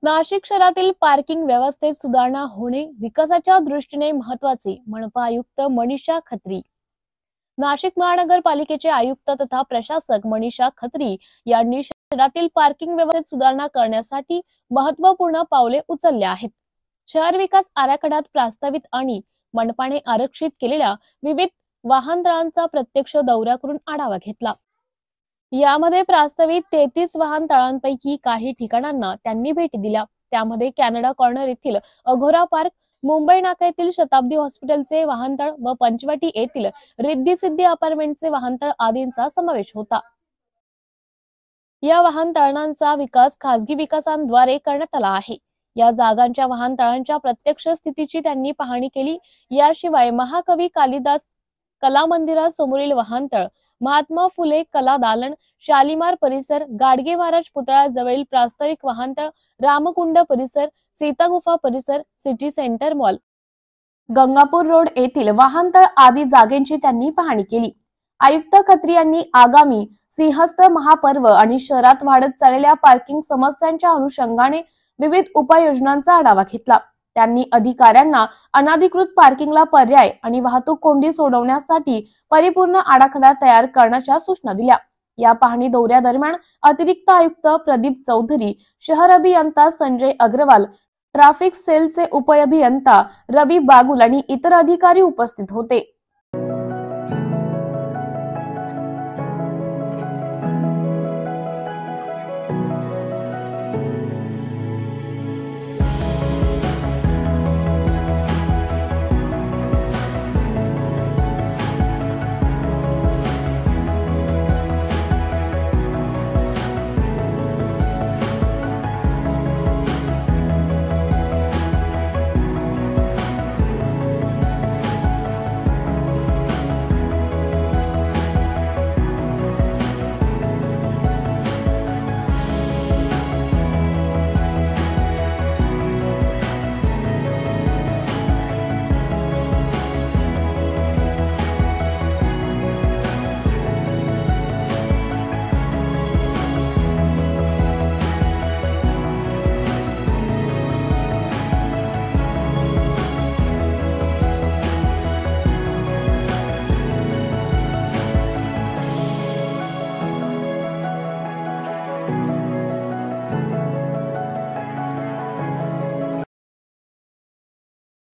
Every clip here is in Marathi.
नाशिक शहरातील पार्किंग व्यवस्थेत सुधारणा होणे विकासाच्या दृष्टीने महत्त्वाचे, मनपा आयुक्त मनीषा खत्री. नाशिक महानगरपालिकेचे आयुक्त तथा प्रशासक मनीषा खत्री यांनी शहरातील पार्किंग व्यवस्थेत सुधारणा करण्यासाठी महत्त्वपूर्ण पावले उचलले आहेत. शहर विकास आराखड्यात प्रस्तावित आणि मनपाने आरक्षित केलेल्या विविध वाहनतळांचा प्रत्यक्ष दौरा करून आढावा घेतला. यामध्ये प्रस्तावित 33 वाहनतळांपैकी काही ठिकाणांना त्यांनी भेटी दिल्या. त्यामध्ये कॅनडा कॉर्नर येथील अघोरा पार्क, मुंबई नाका येथील शताब्दी हॉस्पिटलचे वाहनतळ व पंचवटी येथील रिद्धी सिद्धी अपार्टमेंटचे वाहनतळ आदींचा समावेश होता. या वाहनतळांचा विकास खासगी विकासांद्वारे करण्यात आला आहे. या जागांच्या वाहनतळांच्या प्रत्यक्ष स्थितीची त्यांनी पाहणी केली. याशिवाय महाकवी कालिदास कला मंदिरासमोरील वाहनतळ, महात्मा फुले कला दालन, शालिमार परिसर, गाडगे महाराज पुतळा जवळील प्रास्ताविक वाहनतळ, रामकुंड परिसर, सीतागुफा परिसर, city centre mall, Gangapur road येथील वाहनतळ आदी जागेंची त्यांनी पाहणी केली. आयुक्त खत्री यांनी आगामी सिंहस्थ महापर्व आणि शहरात वाढत चाललेल्या पार्किंग समस्यांच्या अनुषंगाने विविध उपाययोजनांचा आढावा घेतला. त्यांनी अधिकाऱ्यांना अनधिकृत पार्किंगला पर्याय आणि वाहतूक कोंडी सोडवण्यासाठी परिपूर्ण आराखडा तयार करण्याच्या सूचना दिल्या. या पाहणी दौऱ्यादरम्यान अतिरिक्त आयुक्त प्रदीप चौधरी, शहर अभियंता संजय अग्रवाल, ट्रॅफिक सेलचे उपअभियंता रवी बागुल आणि इतर अधिकारी उपस्थित होते.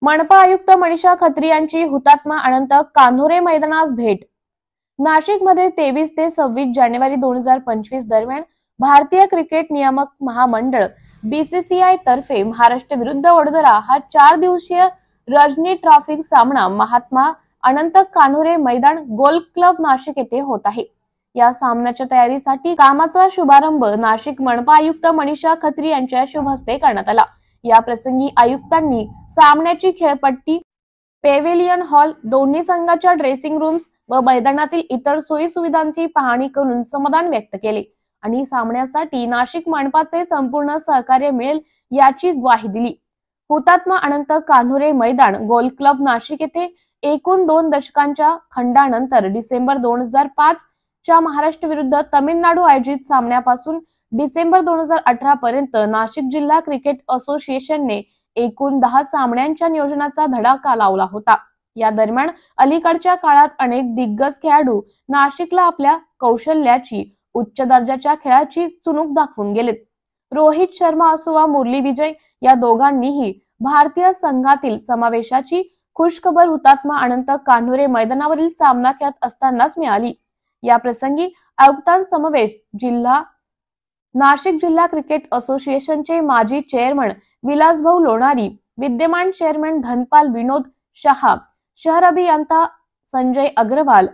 मनपा आयुक्त मनीषा खत्री यांची हुतात्मा अनंत कान्होरे मैदानास भेट. नाशिक मध्ये 23 ते 26 जानेवारी 2025 दरम्यान भारतीय क्रिकेट नियामक महामंडळ BCCI तर्फे महाराष्ट्र विरुद्ध वडोदरा हा 4 दिवसीय रणजी ट्रॉफी सामना महात्मा अनंत कान्होरे मैदान गोल्फ क्लब नाशिक येथे होत आहे. या सामन्याच्या तयारीसाठी कामाचा शुभारंभ नाशिक मनपा आयुक्त मनीषा खत्री यांच्या शुभ हस्ते करण्यात आला. या प्रसंगी आयुक्तांनी सामन्याची खेळपट्टी, पेव्हिलियन हॉल, दोन्ही संघाच्या ड्रेसिंग रूम्स व मैदानातील इतर सोयी सुविधांची पाहणी करून समाधान व्यक्त केले आणि सामन्यासाठी नाशिक मनपाचे संपूर्ण सहकार्य मिळेल याची ग्वाही दिली. हुतात्मा अनंत कान्होरे मैदान गोल्फ क्लब नाशिक येथे एकूण 2 दशकांच्या खंडानंतर डिसेंबर 2005 च्या महाराष्ट्र विरुद्ध तमिळनाडू आयोजित सामन्यापासून डिसेंबर 2018 पर्यंत नाशिक जिल्हा क्रिकेट असोसिएशनने एकूण 10 सामन्यांच्या नियोजनाचा धडाका लावला होता. या दरम्यान अलीकडच्या काळात अनेक दिग्गज खेळाडू नाशिकला आपल्या कौशल्याची, उच्च दर्जाच्या खेळाची चुणूक दाखवून गेलेत. रोहित शर्मा असो वा मुरली विजय या दोघांनीही भारतीय संघातील समावेशाची खुशखबर हुतात्मा अनंत कान्होरे मैदानावरील सामना खेळत असतानाच मिळाली. या प्रसंगी आयुक्तांसमवेत नाशिक जिल्हा क्रिकेट असोसिएशनचे माजी चेअरमन विलासभाऊ लोणारी, विद्यमान चेअरमन धनपाल विनोद शहा, शहर अभियंता संजय अग्रवाल,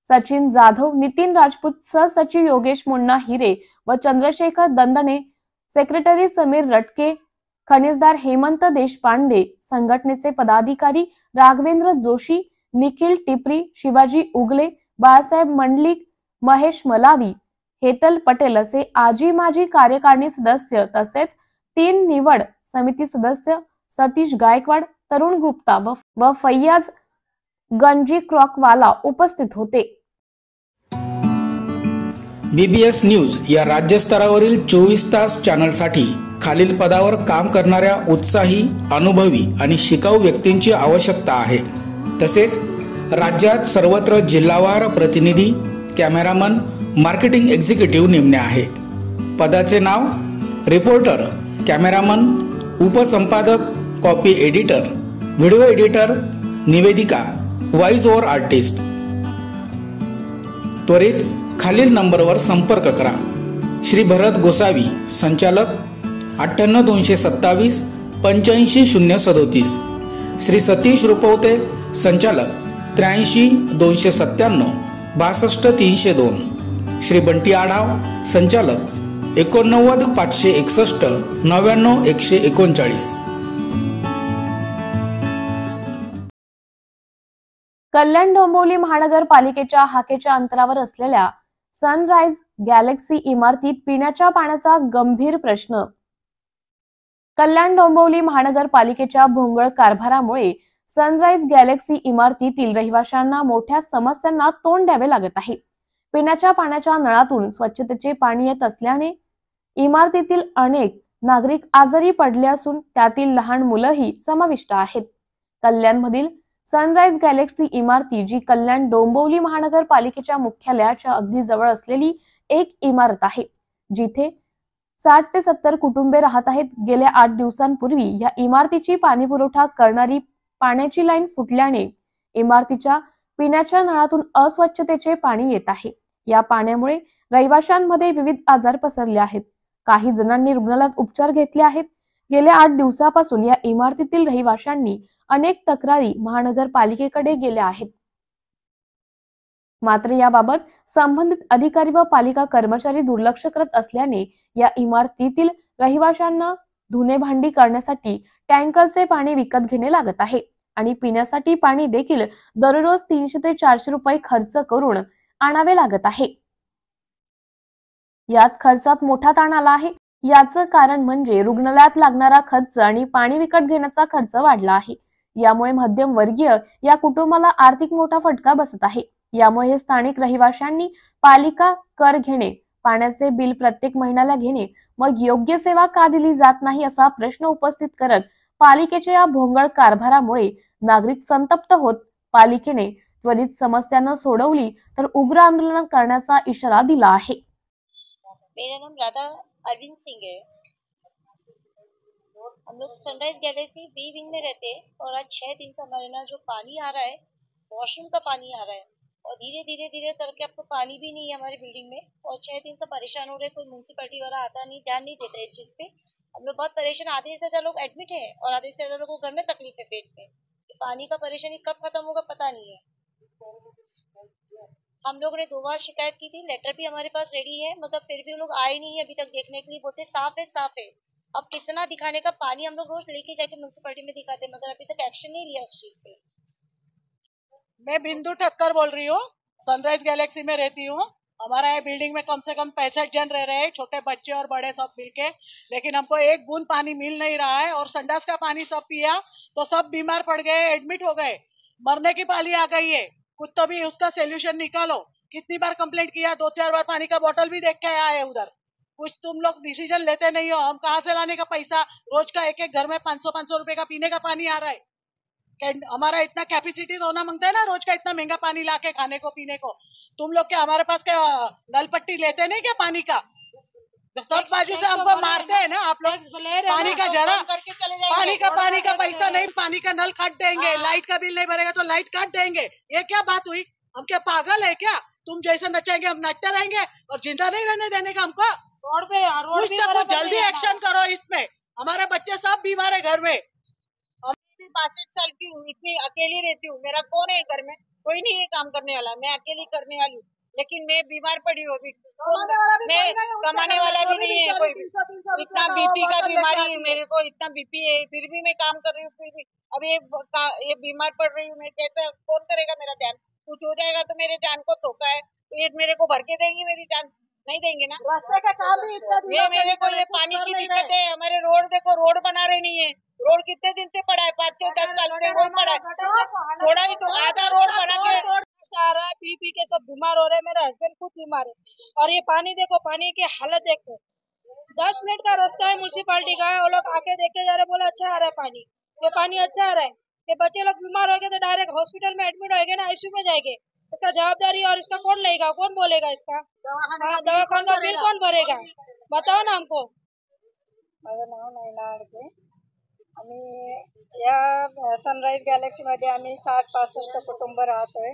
सचिन जाधव, नितीन राजपूत, सहसचिव योगेश मुन्ना हिरे व चंद्रशेखर दंदने, सेक्रेटरी समीर रटके, खनिजदार हेमंत देशपांडे, संघटनेचे पदाधिकारी राघवेंद्र जोशी, निखिल टिपरी, शिवाजी उगले, बाळासाहेब मंडलिक, महेश मलावी, हेतल पटेल असे आजी माजी कार्यकारिणी सदस्य तसेच 3 निवड समिती सदस्य सतीश गायकवाड, तरुण गुप्ता व फैयाज गंजी क्रॉकवाला उपस्थित होते. BBS न्यूज या राज्यस्तरावरील 24 तास चॅनलसाठी खालील पदावर काम करणाऱ्या उत्साही, अनुभवी आणि शिकाऊ व्यक्तींची आवश्यकता आहे। तसेच राज्यात सर्वत्र जिल्हावार प्रतिनिधी, कॅमेरामन, मार्केटिंग एक्झिक्युटिव्ह नेमणे आहे। पदाचे नाव: रिपोर्टर, कॅमेरामन, उपसंपादक, कॉपी एडिटर, व्हिडिओ एडिटर, निवेदिका, व्हॉइस ओव्हर आर्टिस्ट। त्वरित खालील नंबरवर संपर्क करा। श्री भरत गोसावी, संचालक 98 227 85 037। श्री सतीश रुपवते, संचालक 83 297 62 302। श्री बंटी आढाव, संचालक 89 561 99 139। कल्याण डोंबिवली महानगरपालिकेच्या हाकेच्या अंतरावर असलेल्या सनराइज गॅलेक्सी इमारतीत पिण्याच्या पाण्याचा गंभीर प्रश्न। कल्याण डोंबिवली महानगरपालिकेच्या भोंगळ कारभारामुळे सनराइज गॅलेक्सी इमारतीतील रहिवाशांना मोठ्या समस्यांना तोंड द्यावे लागत आहे। पिण्याच्या पाण्याच्या नळातून स्वच्छतेचे पाणी येत असल्याने इमारतीतील अनेक नागरिक आजारी पडले असून त्यातील लहान मुलंही समाविष्ट आहेत। कल्याणमधील सनराइज गॅलेक्सी इमारती, जी कल्याण डोंबिवली महानगरपालिकेच्या मुख्यालयाच्या अगदी जवळ असलेली एक इमारत आहे, जिथे 60 ते 70 कुटुंबे राहत आहेत। गेल्या 8 दिवसांपूर्वी या इमारतीची पाणी पुरवठा करणारी पाण्याची लाईन फुटल्याने इमारतीच्या पिण्याच्या नळातून अस्वच्छतेचे पाणी येत आहे। या पाण्यामुळे रहिवाशांमध्ये विविध आजार पसरले आहेत। काही जणांनी रुग्णालयात उपचार घेतले आहेत। गेल्या 8 दिवसापासून या इमारतीतील रहिवाशांनी अनेक तक्रारी महानगरपालिकेकडे गेल्या आहेत, मात्र याबाबत संबंधित अधिकारी व पालिका कर्मचारी दुर्लक्ष करत असल्याने या इमारतीतील रहिवाशांना धुणे भांडी करण्यासाठी टँकरचे पाणी विकत घेणे लागत आहे आणि पिण्यासाठी पाणी देखील दररोज 300 ते 400 रुपये खर्च करून आणावे लागत आहे। यात खर्चात मोठा ताण आला आहे। याचं कारण म्हणजे रुग्णालयात लागणारा खर्च आणि पाणी विकत घेण्याचा खर्च वाढला आहे। यामुळे मध्यम वर्गीय या कुटुंबाला आर्थिक मोठा फटका बसत आहे। यामुळे स्थानिक रहिवाशांनी पालिका कर घेणे, पाण्याचे बिल प्रत्येक महिन्याला घेणे, मग योग्य सेवा का दिली जात नाही असा प्रश्न उपस्थित करत पालिकेच्या या भोंगळ कारभारामुळे नागरिक संतप्त होत पालिकेने त्वरित समस्या न सोडवली तर उग्र आंदोलन करण्याचा इशारा दिला आहे। मेरा नाम राधा अरविंद सिंह है। हम लोग सनराइज गैलेक्सी बी विंग में रहते हैं और आज 6 दिन से हमारे यहाँ जो पानी आ रहा है, वॉशरूम का पानी आ रहा है और धीरे धीरे करके अब तो पानी भी नहीं है हमारी बिल्डिंग में और 6 दिन से परेशान हो रहे। कोई म्यूनसिपैलिटी वाला आता नहीं, ध्यान नहीं देता इस चीज पे। हम लोग बहुत परेशान, आधे से ज्यादा लोग एडमिट है और आधे से ज्यादा लोगों को घर में तकलीफ है पेट में। पानी का परेशानी कब खत्म होगा पता नहीं है। हम लोग ने 2 बार शिकायत की थी, लेटर भी हमारे पास रेडी है, मगर फिर भी लोग आए नहीं है अभी तक देखने के लिए। बोलते साफ है साफ है। अब कितना दिखाने का, पानी हम लोग रोज लेके जाके म्यूनसिपैलिटी में दिखाते, मगर अभी तक एक्शन नहीं लिया उस चीज पे। मैं बिंदु ठक्कर बोल रही हूँ, सनराइज गैलेक्सी में रहती हूँ। हमारा ये बिल्डिंग में कम से कम 65 जन रह रहे हैं, छोटे बच्चे और बड़े सब मिलके, लेकिन हमको एक बूंद पानी मिल नहीं रहा है और संडास का पानी सब पिया तो सब बीमार पड़ गए, एडमिट हो गए, मरने की पाली आ गई है। कुछ तो भी उसका सोल्यूशन निकालो। कितनी बार कंप्लेंट किया, 2-4 बार पानी का बोतल भी देख के आया है उधर। कुछ तुम लोग डिसीजन लेते नहीं हो। हम कहाँ से लाने का पैसा? रोज का एक घर में 500-500 रुपए का पीने का पानी आ रहा है। हमारा इतना कैपेसिटी होना मांगता है ना, रोज का इतना महंगा पानी लाके खाने को पीने को। तुम लोग क्या हमारे पास क्या नल पट्टी लेते नहीं क्या पानी का? सब बाजू से हमको मारते हैं ना आप लोग। पानी का जरा पानी का पैसा नहीं, पानी का नल काट देंगे। लाइट का बिल नहीं भरेगा तो लाइट काट देंगे। ये क्या बात हुई? हम क्या पागल है क्या? तुम जैसे नचाएंगे हम नाचते रहेंगे और जिंदा नहीं रहने देने का हमको। रोड पे जल्दी एक्शन करो इसमें। हमारे बच्चे सब बीमार है घर में। 62 साल की हूँ, इतनी अकेली रहती हूँ। मेरा कौन है घर में? कोई नहीं है काम करने वाला, मैं अकेली करने वाली हूँ। लेकिन मैं बीमार पड़ी हूँ अभी। मैं कमाने वाला भी नहीं है कोई भी। इतना बीपी का बीमारी है मेरे को, इतना बीपी है, फिर भी मैं काम कर रही हूँ। फिर भी अब ये बीमार पड़ रही हूँ मैं, कैसे कौन करेगा मेरा ध्यान? कुछ हो जाएगा तो मेरे जान को धोखा है। ये मेरे को भर के देंगी मेरी जान? नहीं देंगे ना। रास्ते का काम भी इतना ये मेरे को ये पानी की दिक्कत है। हमारे रोड देखो, रोड बना रहे नहीं है। रोड कितने दिन से पड़ा है? 5 से 10 साल से रोड पड़ा है। थोड़ा ही तो आधा रोड बना के का आ रहा है, पी के सब बीमार हो रहे हैं। मेरा हस्बैंड खुद बीमार है और ये पानी देखो, पानी की हालत देखो। 10 मिनट का रास्ता है म्यूनसिपालिटी का, वो लोग आके देखे जा रहे, बोले अच्छा आ रहा है पानी, ये पानी अच्छा आ रहा है। ये बच्चे लोग बीमार हो गए तो डायरेक्ट हॉस्पिटल में एडमिट होएंगे ना, आईसीयू में जाएंगे। इसका जवाबदारी और इसका कौन लेगा, कौन बोलेगा इसका? दवाखाना का बिल कौन भरेगा? बताओ ना हमको। माझं नाव नैना आडके. आम्ही या सनराईज गॅलेक्सी मध्ये आम्ही 60-65 कुटुंब राहतोय.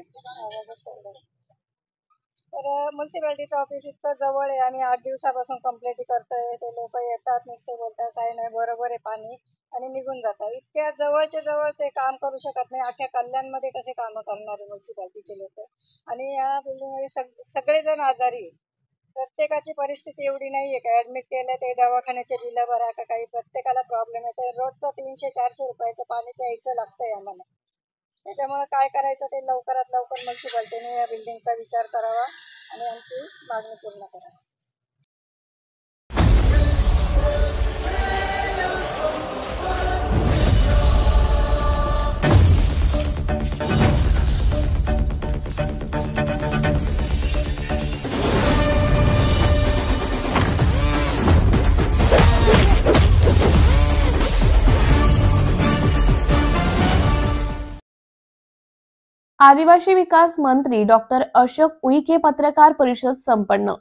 तर म्युन्सिपालिटीचं ऑफिस इतकं जवळ आहे. आम्ही 8 दिवसापासून कंप्लेंट करतोय. ते लोक येतात, नुसते बोलतात काही नाही, बरोबर आहे पाणी, आणि निघून जातात. इतक्या जवळच्या जवळ ते काम करू शकत नाही. अख्ख्या कल्याणमध्ये कसे कामं करणारे म्युन्सिपालिटीचे लोक. आणि या बिल्डिंगमध्ये सगळेजण आजारी आहे. प्रत्येकाची परिस्थिती एवढी नाहीये का ऍडमिट केलं ते दवाखान्याचे बिल भरा का काही. प्रत्येकाला प्रॉब्लेम आहे. रोजचं 300-400 रुपयाचं पाणी प्यायचं लागतंय आम्हाला. त्याच्यामुळे काय करायचं ते लवकरात लवकर म्युन्सिपालिटीने या बिल्डिंगचा विचार करावा आणि आमची मागणी पूर्ण करावी. आदिवासी विकास मंत्री डॉक्टर अशोक उईके पत्रकार परिषद संपन्न.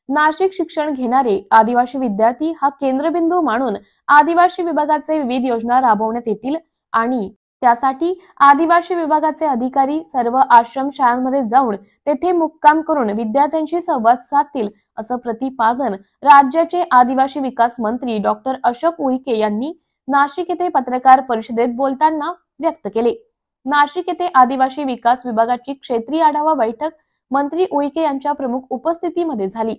नाशिक शिक्षण घेणारे आदिवासी विद्यार्थी हा केंद्रबिंदू मानून आदिवासी विभागाचे विविध योजना राबवण्यात येतील आणि त्यासाठी आदिवासी विभागाचे अधिकारी सर्व आश्रम शाळांमध्ये जाऊन तेथे मुक्काम करून विद्यार्थ्यांशी संवाद साधतील असं प्रतिपादन राज्याचे आदिवासी विकास मंत्री डॉक्टर अशोक उईके यांनी नाशिक येथे पत्रकार परिषदेत बोलताना व्यक्त केले. नाशिक येथे आदिवासी विकास विभागाची क्षेत्रीय आढावा बैठक मंत्री उईके यांच्या प्रमुख उपस्थितीमध्ये झाली.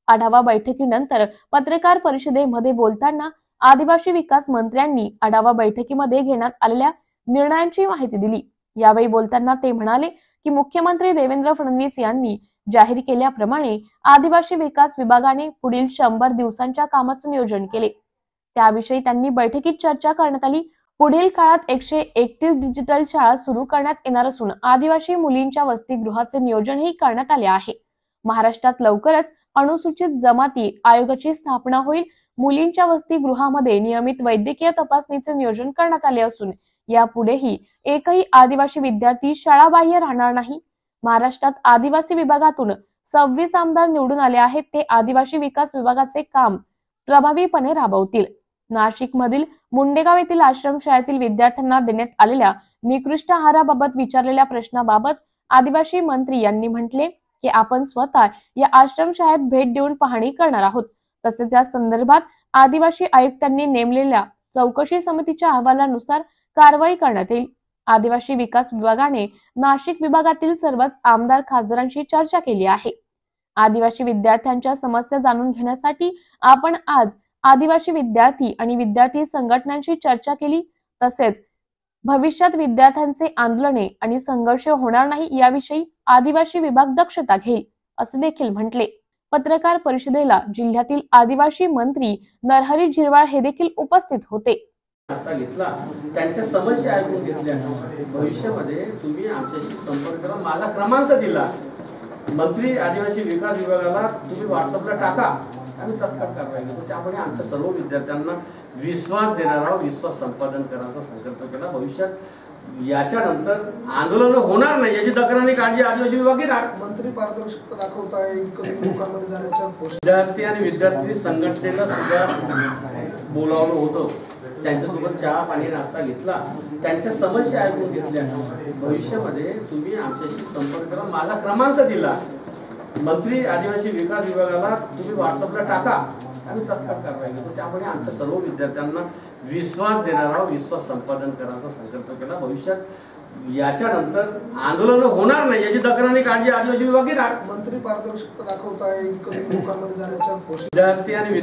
आढावा बैठकीनंतर पत्रकार परिषदेमध्ये बोलताना आदिवासी विकास मंत्र्यांनी आढावा बैठकीमध्ये घेण्यात आलेल्या निर्णयांची माहिती दिली. यावेळी बोलताना ते म्हणाले की मुख्यमंत्री देवेंद्र फडणवीस यांनी जाहीर केल्याप्रमाणे आदिवासी विकास विभागाने पुढील 100 दिवसांच्या कामाचे नियोजन केले. त्याविषयी त्यांनी बैठकीत चर्चा करण्यात आली. पुढील काळात 131 डिजिटल शाळा सुरू करण्यात येणार असून आदिवासी मुलींच्या वसतिगृहाचे नियोजनही करण्यात आले आहे. महाराष्ट्रात लवकरच अनुसूचित जमाती आयोगाची स्थापना होईल. मुलींच्या वसतिगृहामध्ये नियमित वैद्यकीय तपासणीचे नियोजन करण्यात आले असून यापुढेही एकही आदिवासी विद्यार्थी शाळाबाह्य राहणार नाही. महाराष्ट्रात आदिवासी विभागातून 26 आमदार निवडून आले आहेत. ते आदिवासी विकास विभागाचे काम प्रभावीपणे राबवतील. नाशिक मधील मुंडेगाव येथील आश्रम शाळेतील विद्यार्थ्यांना देण्यात आलेल्या निकृष्ट आहाराबाबत विचारलेल्या प्रश्नाबाबत आदिवासी मंत्री यांनी म्हटले की आपण स्वतः या आश्रम शाळेत भेट देऊन पाहणी करणार आहोत. तसेच या संदर्भात आदिवासी आयुक्तांनी नेमलेल्या चौकशी समितीच्या अहवालानुसार कारवाई करण्यात येईल. आदिवासी विकास विभागाने नाशिक विभागातील सर्वच आमदार खासदारांशी चर्चा केली आहे. आदिवासी विद्यार्थ्यांच्या समस्या जाणून घेण्यासाठी आपण आज आदिवासी विद्यार्थी आणि विद्यार्थी संघटनांशी चर्चा केली. तसेच भविष्यात विद्यार्थ्यांचे आंदोलने आणि संघर्ष होणार नाही याविषयी आदिवासी विभाग दक्षता घेईल असे देखील म्हटले. पत्रकार परिषदेला जिल्ह्यातील आदिवासी मंत्री नरहरी झिरवाळ हे देखील उपस्थित होते. घेतला त्यांच्या समस्या ऐकून घेतल्या. भविष्यामध्ये तुम्ही आमच्याशी संपर्क करा. माझा क्रमांक दिला मंत्री आदिवासी विकास विभागाला तुम्ही व्हॉट्सअपला टाका, आम्ही तत्काळ कारवाई करतो. त्यामुळे आमच्या सर्व विद्यार्थ्यांना विश्वास देणारा विश्वास संपादन करण्याचा संकल्प केला. भविष्यात याच्यानंतर आंदोलन होणार नाही याची तक्रार काळजी आदिवासी विभाग घेणार. मंत्री पारदर्शकता दाखवत आहे. लोकांमध्ये जाण्याच्या विद्यार्थी आणि विद्यार्थी संघटनेला सुद्धा बोलावलं होतं. त्यांच्यासोबत चहा पाणी नाश्ता घेतला. त्यांच्या समस्या ऐकून घेतल्या. भविष्यामध्ये तुम्ही आमच्याशी संपर्क करा. माझा क्रमांक दिला मंत्री आदिवासी विकास विभागाला तुम्ही व्हॉट्सअपला टाका, आम्ही तत्काळ कारवाई करतो. त्यामुळे आमच्या सर्व विद्यार्थ्यांना विश्वास देणारा विश्वास संपादन करण्याचा संकल्प केला. भविष्यात याच्यानंतर आंदोलन होणार नाही याची तक्रार काळजी आदिवासी विभाग घेणार. मंत्री पारदर्शकता दाखवत आहे. लोकांमध्ये जाण्याच्या विद्यार्थी आणि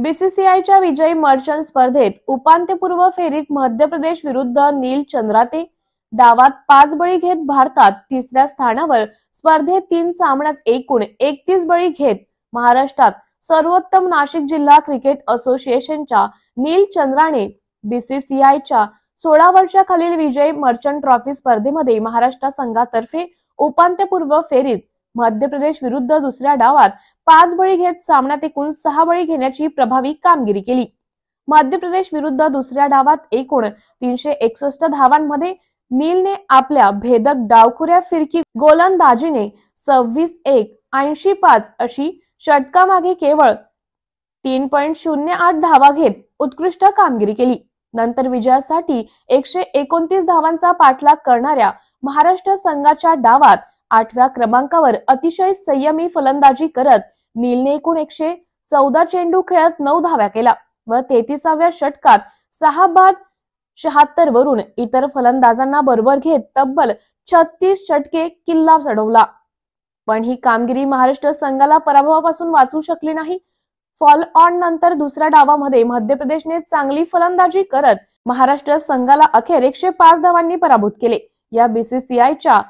बीसीसीआयच्या विजयी मर्चंट स्पर्धेत उपांत्यपूर्व फेरीत मध्य प्रदेश विरुद्ध नील चंद्राते डावात 5 बळी घेत भारतात तिसऱ्या स्थानावर, स्पर्धेत 3 सामन्यात एकूण 31 बळी घेत महाराष्ट्रात सर्वोत्तम नाशिक जिल्हा क्रिकेट असोसिएशनच्या नील चंद्राने बीसीसीआयच्या 16 वर्षाखालील विजय मर्चंट ट्रॉफी स्पर्धेमध्ये महाराष्ट्र संघातर्फे उपांत्यपूर्व फेरीत मध्य प्रदेश विरुद्ध दुसऱ्या डावात 5 बळी घेत सामन्यात एकूण 6 बळी घेण्याची प्रभावी कामगिरी केली. मध्य प्रदेश विरुद्ध दुसऱ्या डावात एकूण 361 धावांमध्ये नीलने आपल्या भेदक डावखुऱ्या फिरकी गोलंदाजीने 26-1, 80-5 अशी षटकामागे केवळ 3.08 धावा घेत उत्कृष्ट कामगिरी केली. नंतर विजयासाठी 129 धावांचा पाठलाग करणाऱ्या महाराष्ट्र संघाच्या डावात 8व्या क्रमांकावर अतिशय संयमी फलंदाजी करत नीलने एकूण 114 चेंडू खेळत 9 धावा केल्या व 33व्या षटकात 6 बाद 76 वरून इतर फलंदाजांना बरोबर घेत तब्बल 36 षटके किल्ला चढवला. पण ही कामगिरी महाराष्ट्र संघाला पराभवापासून वाचवू शकली नाही. फॉल ऑन नंतर दुसऱ्या डावामध्ये मध्य प्रदेशने चांगली फलंदाजी करत महाराष्ट्र संघाला अखेर 105 धावांनी पराभूत केले. या बीसीसीआयच्या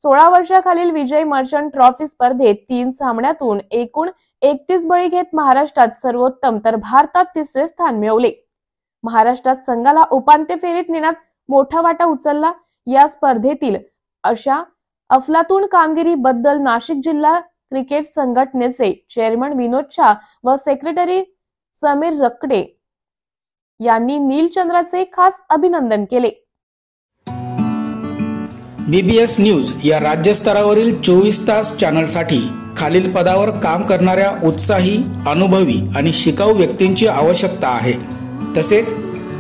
16 वर्षाखालील विजय मर्चंट ट्रॉफी स्पर्धेत 3 सामन्यातून एकूण 31 बळी घेत महाराष्ट्रात सर्वोत्तम तर भारतात तिसरे स्थान मिळवले. महाराष्ट्रात संघाला उपांत्य फेरीत नेण्यात मोठा वाटा उचलला. या स्पर्धेतील अशा अफलातून कामगिरी बद्दल नाशिक जिल्हा क्रिकेट संघटनेचे चेअरमन विनोद शाह व सेक्रेटरी समीर रकडे यांनी नीलचंद्राचे खास अभिनंदन केले. बीबीएस न्यूज या राज्यस्तरावरील 24 तास चॅनलसाठी खालील पदावर काम करणाऱ्या उत्साही, अनुभवी आणि शिकाऊ व्यक्तींची आवश्यकता आहे. तसेच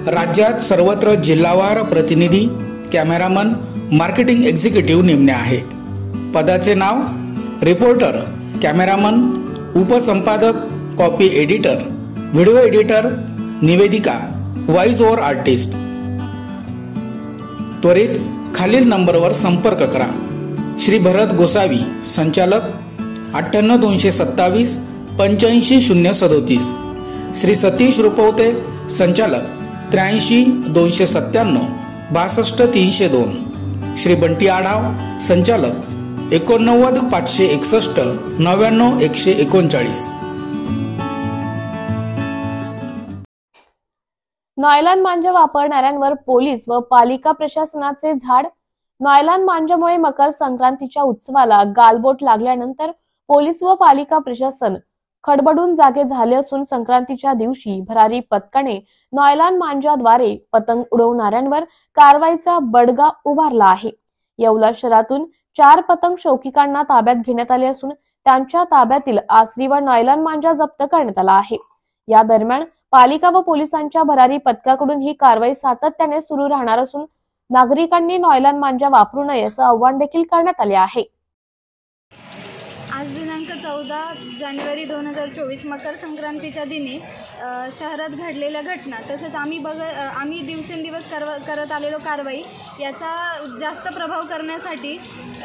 राज्यात सर्वत्र जिल्हावार प्रतिनिधी, कॅमेरामन, मार्केटिंग एक्झिक्युटिव्ह नेमणे आहे. पदाचे नाव: रिपोर्टर, कॅमेरामन, उपसंपादक, कॉपी एडिटर, व्हिडिओ एडिटर, निवेदिका, व्हॉइस ओव्हर आर्टिस्ट. त्वरित खालील नंबरवर संपर्क करा. श्री भरत गोसावी, संचालक, 98 227 85 037. श्री सतीश रुपवते, संचालक, 83 297 62 302. श्री बंटी आढाव, संचालक, 89 561 99 139. नायलॉन मांजा वापरणाऱ्यांवर पोलीस व पालिका प्रशासनाचे झाड. नायलॉन मांजामुळे मकर संक्रांतीच्या उत्सवाला गालबोट लागल्यानंतर पोलीस व पालिका प्रशासन खडबडून जागे झाले असून संक्रांतीच्या दिवशी भरारी पथकाने नायलॉन मांजाद्वारे पतंग उडवणाऱ्यांवर कारवाईचा बडगा उभारला आहे. येवला शहरातून 4 पतंग शौकिकांना ताब्यात घेण्यात आले असून त्यांच्या ताब्यातील आसरी व नायलॉन मांजा जप्त करण्यात आला आहे. या दरम्यान पालिका व पोलिसांच्या भरारी पथकाकडून ही कारवाई सातत्याने सुरू राहणार असून नागरिकांनी नायलॉन मांजा वापरू नये असं आवाहन देखील करण्यात आले आहे. आज दिनांक 14 जानेवारी 2024 मकर संक्रांतीच्या दिनी शहरात घडलेल्या घटना तसेच आम्ही दिवसेंदिवस करत आलेलो कारवाई याचा जास्त प्रभाव करण्यासाठी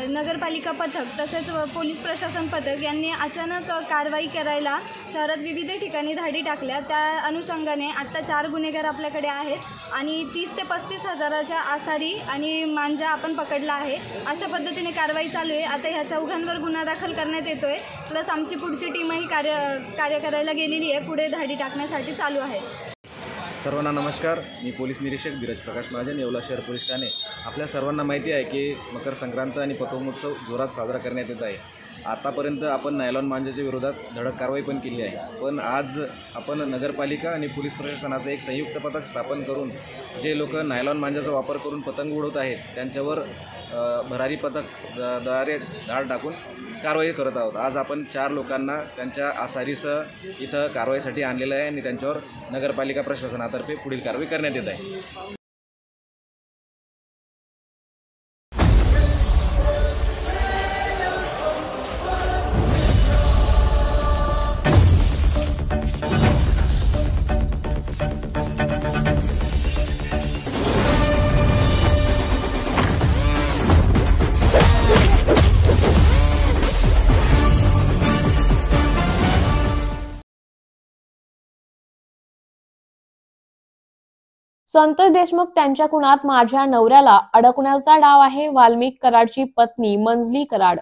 नगरपालिका पथक तसेच पोलीस प्रशासन पथक यांनी अचानक कारवाई करायला शहरात विविध ठिकाणी धाडी टाकल्या. त्या अनुषंगाने आत्ता 4 गुन्हेगार आपल्याकडे आहेत आणि 30 ते 35 हजाराच्या आसारी आणि मांजा आपण पकडला आहे. अशा पद्धतीने कारवाई चालू आहे. आता ह्या चौघांवर गुन्हा दाखल करण्यात येतोय. प्लस आमची पुढची टीमही कार्य करायला गेलेली आहे. पुढे धाडी टाकण्यासाठी चालू आहे. सर्वांना नमस्कार. मी पोलीस निरीक्षक धीरज प्रकाश महाजन, येवला शहर पोलीस ठाणे. आपल्या सर्वांना माहिती आहे की मकर संक्रांत आणि पतंगोत्सव जोरात साजरा करण्यात येत आहे. आतापर्यंत आपण नायलॉन मांजाच्या विरोधात धडक कारवाई पण केली आहे. पण आज आपण नगरपालिका आणि पोलीस प्रशासनाचं एक संयुक्त पथक स्थापन करून जे लोक नायलॉन मांजाचा वापर करून पतंग उडवत आहेत त्यांच्यावर भरारी पथकद्वारे धाड टाकून कारवाई करत आहोत. आज आपण 4 लोकांना त्यांच्या आसारीसह इथं कारवाईसाठी आणलेलं आहे आणि त्यांच्यावर नगरपालिका प्रशासनातर्फे पुढील कारवाई करण्यात येत आहे. संतोष देशमुख त्यांच्या खुनात माझ्या नवऱ्याला अडकवण्याचा डाव आहे. वाल्मिक कराडची पत्नी मंजली कराड.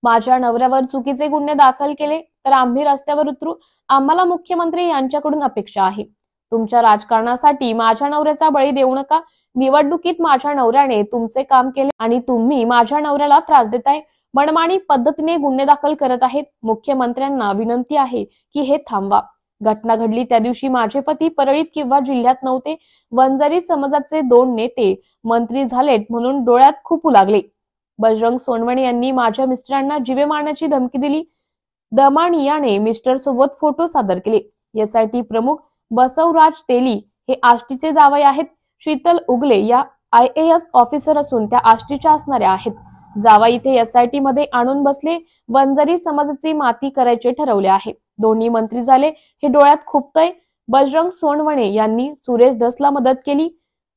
माझ्या नवऱ्यावर चुकीचे गुन्हे दाखल केले तर आम्ही रस्त्यावर उतरू. आम्हाला मुख्यमंत्री यांच्याकडून अपेक्षा आहे. तुमच्या राजकारणासाठी माझ्या नवऱ्याचा बळी देऊ नका. निवडणुकीत माझ्या नवऱ्याने तुमचे काम केले आणि तुम्ही माझ्या नवऱ्याला त्रास देताय. मनमानी पद्धतीने गुन्हे दाखल करत आहेत. मुख्यमंत्र्यांना विनंती आहे की हे थांबवा. घटना घडली त्या दिवशी माझे पती परळीत किंवा जिल्ह्यात नव्हते. वंजारी समाजाचे 2 नेते मंत्री झालेत म्हणून डोळ्यात खूपू लागले. बजरंग सोनवणे यांनी माझ्या मिस्टरांना जीवे मारण्याची धमकी दिली. दमानियाने मिस्टर सोबत फोटो सादर केले. एसआयटी प्रमुख बसवराज तेली हे आष्टीचे जावई आहेत. शीतल उगले या IAS ऑफिसर असून त्या आष्टीच्या असणाऱ्या आहेत. जावई इथे एसआयटी मध्ये आणून बसले. वंजारी समाजाची माती करायचे ठरवले आहे. दोन्ही मंत्री झाले हे डोळ्यात खुपतय. बजरंग सोनवणे यांनी सुरेश धसला मदत केली.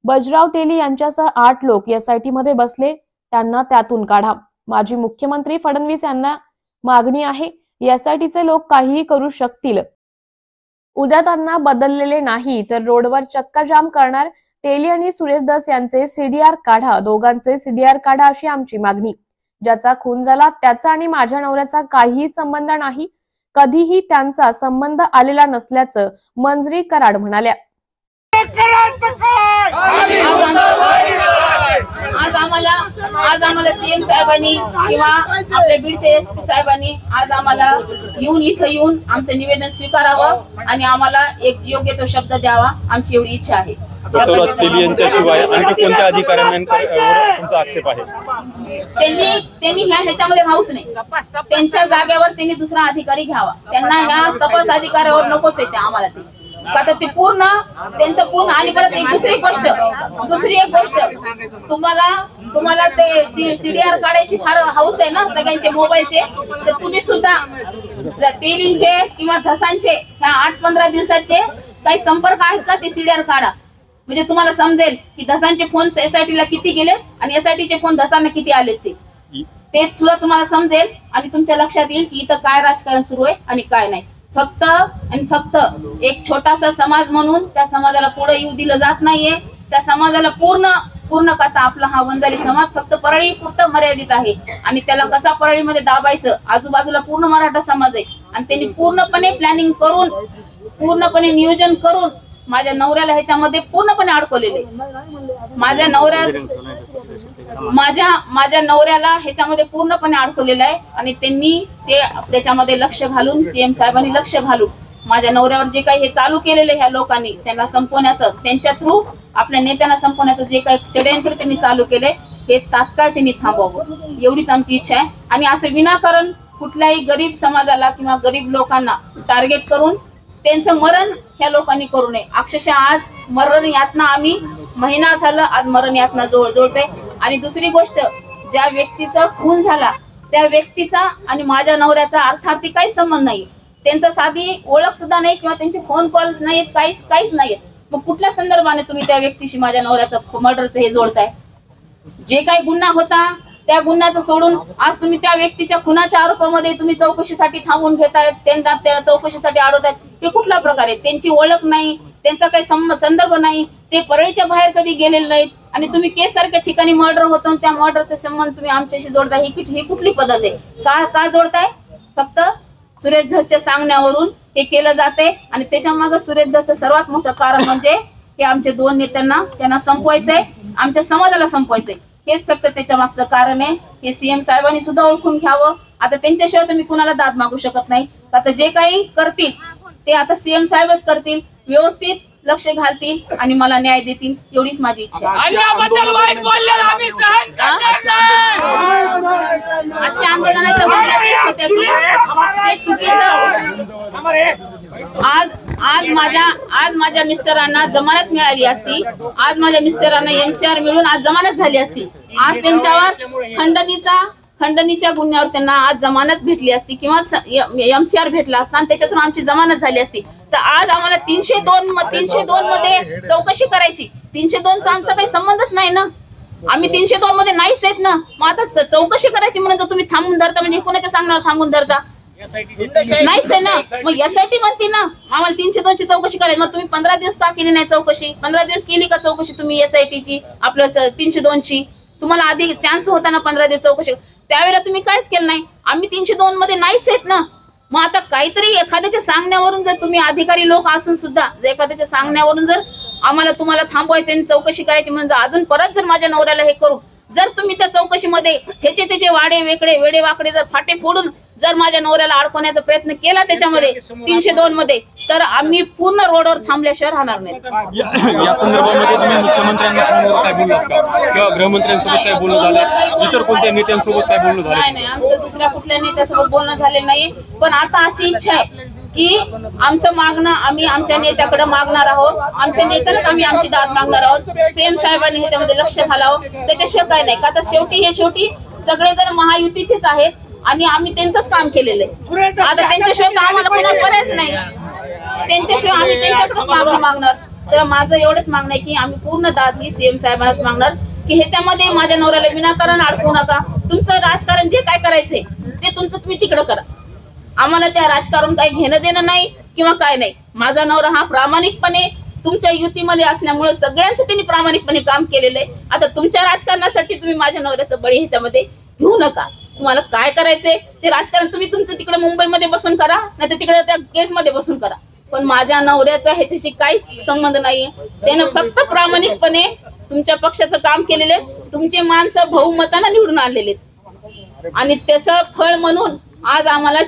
बजराव तेली यांच्यासह 8 लोक एसआयटी मध्ये बसले. त्यांना त्यातून काढा. माजी मुख्यमंत्री फडणवीस यांना मागणी आहे. एसआयटीचे लोक काहीही करू शकतील. उद्या त्यांना बदललेले नाही तर रोडवर चक्का जाम करणार. तेली आणि सुरेश धस यांचे CDR काढा. दोघांचे CDR काढा अशी आमची मागणी. ज्याचा खून झाला त्याचा आणि माझ्या नवऱ्याचा काहीही संबंध नाही. कधीही त्यांचा संबंध आलेला नसल्याचं मंजरी कराड म्हणाल्या. आज आम्हाला सीएम साहेबांनी किंवा आपल्या बीडचे SP साहेबांनी आज आम्हाला इथं येऊन आमचं निवेदन स्वीकारावं आणि आम्हाला एक योग्य तो शब्द द्यावा. आमची एवढी इच्छा आहे. बसवराज तेली यांच्याशिवाय आणखी कोणत्या अधिकाऱ्यांवर तुमचा आक्षेप आहे? त्यांनी ह्याच्यामध्ये राहूच नाही. त्यांच्या जागेवर त्यांनी दुसरा अधिकारी घ्यावा. त्यांना ह्या तपास अधिकाऱ्यावर नकोच आहे आम्हाला. ते आता ते पूर्ण त्यांचं पूर्ण. आणि परत एक दुसरी एक गोष्ट तुम्हाला ते CDR काढायची फार हौस आहे ना सगळ्यांचे मोबाईलचे. तर तुम्ही सुद्धा तेलींचे किंवा धसांचे ह्या 8-15 दिवसाचे काही संपर्क आहेत का ते CDR काढा. म्हणजे तुम्हाला समजेल की धसांचे फोन SITला किती गेले आणि SITचे फोन धसांना किती आले ते सुद्धा तुम्हाला समजेल. आणि तुमच्या लक्षात येईल की इथं काय राजकारण सुरू आहे आणि काय नाही. फक्त आणि फक्त एक छोटासा समाज म्हणून त्या समाजाला पुढे येऊ दिलं जात नाहीये. त्या समाजाला पूर्ण कथा आपला हा वंजारी समाज फक्त परळी पुरतं मर्यादित आहे. आणि त्याला कसा परळीमध्ये दाबायचं. आजूबाजूला पूर्ण मराठा समाज आहे आणि त्यांनी पूर्णपणे प्लॅनिंग करून पूर्णपणे नियोजन करून माझ्या नवऱ्याला ह्याच्यामध्ये पूर्णपणे अडकवलेले. माझ्या नवऱ्याला ह्याच्यामध्ये पूर्णपणे अडकवलेलं आहे. आणि त्यांनी ते त्याच्यामध्ये लक्ष घालून सीएम साहेबांनी लक्ष घालून माझ्या नवऱ्यावर जे काही हे चालू केलेले ह्या लोकांनी त्यांना संपवण्याचं, त्यांच्या थ्रू आपल्या नेत्यांना संपवण्याचं जे काही षडयंत्र त्यांनी चालू केले हे तात्काळ त्यांनी थांबवावं एवढीच आमची इच्छा आहे. आणि असं विनाकारण कुठल्याही गरीब समाजाला किंवा गरीब लोकांना टार्गेट करून त्यांचं मरण ह्या लोकांनी करू नये. अक्षरशः आज मरण यातना आम्ही महिना झाला आज मरण यातना जोडते. आणि दुसरी गोष्ट, ज्या व्यक्तीचा खून झाला त्या व्यक्तीचा आणि माझ्या नवऱ्याचा अर्थार्थी काहीच संबंध नाही. त्यांचा साधी ओळख सुद्धा नाही किंवा त्यांचे फोन कॉल्स नाहीत, काहीच नाहीत. मग कुठल्या संदर्भाने तुम्ही त्या व्यक्तीशी माझ्या नवऱ्याचं मर्डरचं हे जोडताय? जे काही गुन्हा होता त्या गुन्ह्याचं सोडून आज तुम्ही त्या व्यक्तीच्या खुनाच्या आरोपामध्ये तुम्ही चौकशीसाठी थांबून घेतायत, त्यांना त्या चौकशीसाठी अडवतायत. हे कुठला प्रकार आहे? त्यांची ओळख नाही, त्यांचा काही संदर्भ नाही, ते परळीच्या बाहेर कधी गेलेले नाहीत. आणि तुम्ही केस सारख्या ठिकाणी मर्डर होतो त्या मर्डरचे संबंध तुम्ही आमच्याशी जोडताय. ही कुठली पद्धत आहे? का जोडताय? फक्त सुरेश धसच्या सांगण्यावरून हे केलं जाते. आणि त्याच्या मागे सुरेश धसचं सर्वात मोठं कारण म्हणजे हे आमचे 2 नेत्यांना त्यांना संपवायचंय, आमच्या समाजाला संपवायचंय. हेच फक्त त्याच्या मागचं कारण आहे. हे सीएम साहेबांनी सुद्धा ओळखून घ्यावं. आता त्यांच्याशिवाय तुम्ही कुणाला दाद मागू शकत नाही. आता जे काही करतील ते आता सीएम साहेबच करतील, व्यवस्थित लक्ष घालतील आणि मला न्याय देतील एवढीच माझी इच्छा आहे. आजच्या आंदोलनाच्या आज माझ्या मिस्टरांना जमानत मिळाली असती, आज माझ्या मिस्टरांना MCR मिळून आज जमानत झाली असती. आज त्यांच्यावर खंडणीच्या गुन्ह्यावर त्यांना आज जमानत भेटली असती किंवा MCR भेटला असता आणि त्याच्यातून आमची जमानत झाली असती. तर आज आम्हाला 302 मध्ये चौकशी करायची. 302चा आमचा काही संबंधच नाही ना. आम्ही 302 मध्ये नाहीच आहेत ना. मग आता चौकशी करायची म्हणून तुम्ही थांबून धरता म्हणजे कोणाच्या सांगण्यावर थांबून धरता? नाहीच आहे ना. मग SIT म्हणते ना आम्हाला 302 ची चौकशी करायची, मग तुम्ही 15 दिवस का केली नाही चौकशी? 15 दिवस केली का चौकशी तुम्ही SIT ची आपलं 302 ची? तुम्हाला आधी चान्स होता ना 15 दिवस चौकशी, त्यावेळेला तुम्ही काहीच केलं नाही. आम्ही 302 मध्ये नाहीच आहेत ना. मग आता काहीतरी एखाद्याच्या सांगण्यावरून जर तुम्ही अधिकारी लोक असून सुद्धा जर एखाद्याच्या सांगण्यावरून जर आम्हाला तुम्हाला थांबवायचं आणि चौकशी करायची म्हणजे अजून परत जर माझ्या नवऱ्याला हे करून जर तुम्ही त्या चौकशीमध्ये त्याचे वाडे वेडे वाकडे जर फाटे फोडून जर माझ्या नवऱ्याला अडकवण्याचा प्रयत्न केला त्याच्यामध्ये 302 मध्ये, तर आम्ही पूर्ण रोडवर थांबल्याशिवाय राहणार नाही. या संदर्भामध्ये तुम्ही मुख्यमंत्र्यांना फोनवर काय बोललात का किंवा गृहमंत्र्यांसोबत काय बोलणं झालं, इतर कोणत्या नेत्यांसोबत काय बोलणं झालं? नाही, आमचं दुसऱ्या कुठल्या नेत्यासोबत बोलणं झालेलं नाही. पण आता अशी इच्छा आहे की आमचं मागणं आम्ही आमच्या नेत्याकडे मागणार आहोत. आमच्या नेत्यालाच आम्ही आमची दाद मागणार आहोत. CM साहेबांनी ह्याच्यामध्ये लक्ष घालावं, त्याच्याशिवाय काय नाही. का तर शेवटी सगळेजण महायुतीचेच आहेत आणि आम्ही त्यांचंच काम केलेलं आहे. आता त्यांच्याशिवाय आम्हाला पुन्हा पर्यायच नाही. त्यांच्याशिवाय आम्ही त्यांच्याकडे मागणं मागणार. तर माझं एवढंच मागणं आहे की आम्ही पूर्ण दाद ही CM साहेबांनाच मागणार की ह्याच्यामध्ये माझ्या नवऱ्याला विनाकारण अडकवू नका. तुमचं राजकारण जे काय करायचंय ते तुमचं तुम्ही तिकडं करा. आम्हाला त्या राजकारण काही घेणं देणं नाही किंवा काय नाही. माझा नवरा हा प्रामाणिकपणे तुमच्या युतीमध्ये असल्यामुळे सगळ्यांचं त्यांनी प्रामाणिकपणे काम केलेलं आहे. आता तुमच्या राजकारणासाठी तुम्ही माझ्या नवऱ्याचं बळी ह्याच्यामध्ये घेऊ नका. तुम्हाला काय करायचंय ते राजकारण तुम्ही तुमचं तिकडे मुंबईमध्ये बसून करा, नाही तर तिकडे त्या केसमध्ये बसून करा. पण माझ्या नवऱ्याचा ह्याच्याशी काही संबंध नाहीये. त्यानं फक्त प्रामाणिकपणे तुमच्या पक्षाचं काम केलेले, तुमचे माणसं बहुमतानं निवडून आलेले आणि त्याचं फळ म्हणून आज आम्हाला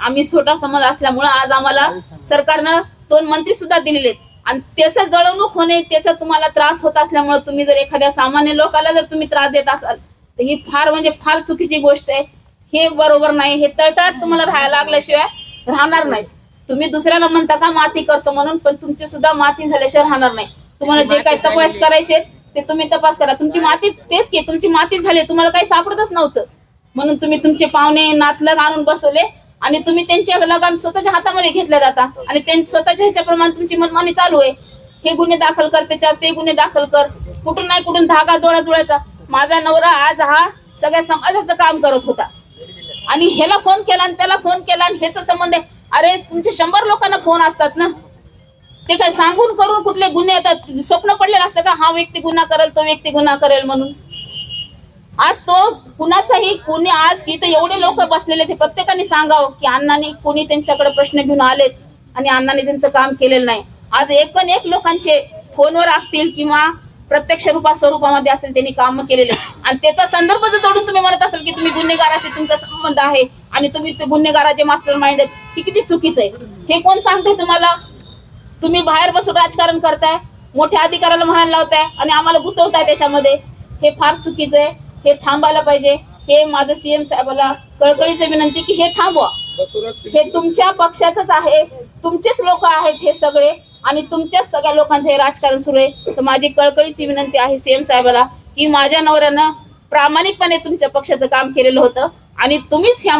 आम्ही छोटा समाज असल्यामुळे आज आम्हाला सरकारनं 2 मंत्री सुद्धा दिलेले आणि त्याचं जळवणूक होणे, त्याचा तुम्हाला त्रास होत असल्यामुळे तुम्ही जर एखाद्या सामान्य लोकाला जर तुम्ही त्रास देत असाल तर ही फार चुकीची गोष्ट आहे. हे बरोबर नाही. हे तळतळाट तुम्हाला राहायला लागल्याशिवाय राहणार नाही. तुम्ही दुसऱ्याला म्हणता का माती करतो म्हणून, पण तुमची सुद्धा माती झाल्याशिवाय राहणार नाही. तुम्हाला जे काही तपास करायचे ते तुम्ही तपास करा. तुमची माती तेच की तुमची माती झाली, तुम्हाला काही सापडतच नव्हतं म्हणून तुम्ही तुमचे पाहुणे नातलग आणून बसवले आणि तुम्ही त्यांच्या लगाम स्वतःच्या हातामध्ये घेतल्या जाता आणि स्वतःच्या ह्याच्याप्रमाणे तुमची मनमानी चालू आहे. हे गुन्हे दाखल कर, त्याच्यात ते गुन्हे दाखल कर, कुठून नाही कुठून धागा दोरा जुळायचा. माझा नवरा आज हा सगळ्या समाजाचं काम करत होता आणि ह्याला फोन केला आणि त्याला फोन केला आणि ह्याचा संबंध आहे. अरे तुमचे 100 लोकांना फोन असतात ना, ते काय सांगून करून कुठले गुन्हे येतात? स्वप्न पडलेलं असतं का हा व्यक्ती गुन्हा करेल तो व्यक्ती गुन्हा करेल म्हणून? आज तो कुणाचाही कोणी आज इथं एवढे लोक बसलेले ते प्रत्येकाने सांगावं की अण्णांनी कोणी त्यांच्याकडे प्रश्न घेऊन आलेत आणि अण्णांनी त्यांचं काम केलेलं नाही. आज एक लोकांचे फोनवर असतील किंवा प्रत्यक्ष स्वरूपामध्ये असेल त्यांनी काम केलेले आणि त्याचा संदर्भ जर जोडून तुम्ही म्हणत असाल की तुम्ही गुन्हेगाराशी तुमचा संबंध आहे आणि तुम्ही ते गुन्हेगाराचे मास्टर माइंड आहेत, ही किती चुकीचं आहे. हे कोण सांगते तुम्हाला? तुम्ही बाहेर बसून राजकारण करताय, मोठ्या अधिकाऱ्याला म्हणायला लावताय आणि आम्हाला गुंतवताय त्याच्यामध्ये. हे फार चुकीचं आहे. हे थांबायला पाहिजे. हे माझं CM साहेबाला कळकळीचं विनंती की हे थांबवा. हे तुमच्या पक्षाचंच आहे, तुमचेच लोक आहेत हे सगळे आणि तुमच्याच सगळ्या लोकांचं हे राजकारण सुरू आहे. तर माझी कळकळीची विनंती आहे CM साहेबाला की माझ्या नवऱ्यानं प्रामाणिकपणे तुमच्या पक्षाचं काम केलेलं होतं आणि तुम्हीच ह्या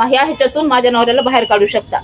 ह्याच्यातून माझ्या नवऱ्याला बाहेर काढू शकता.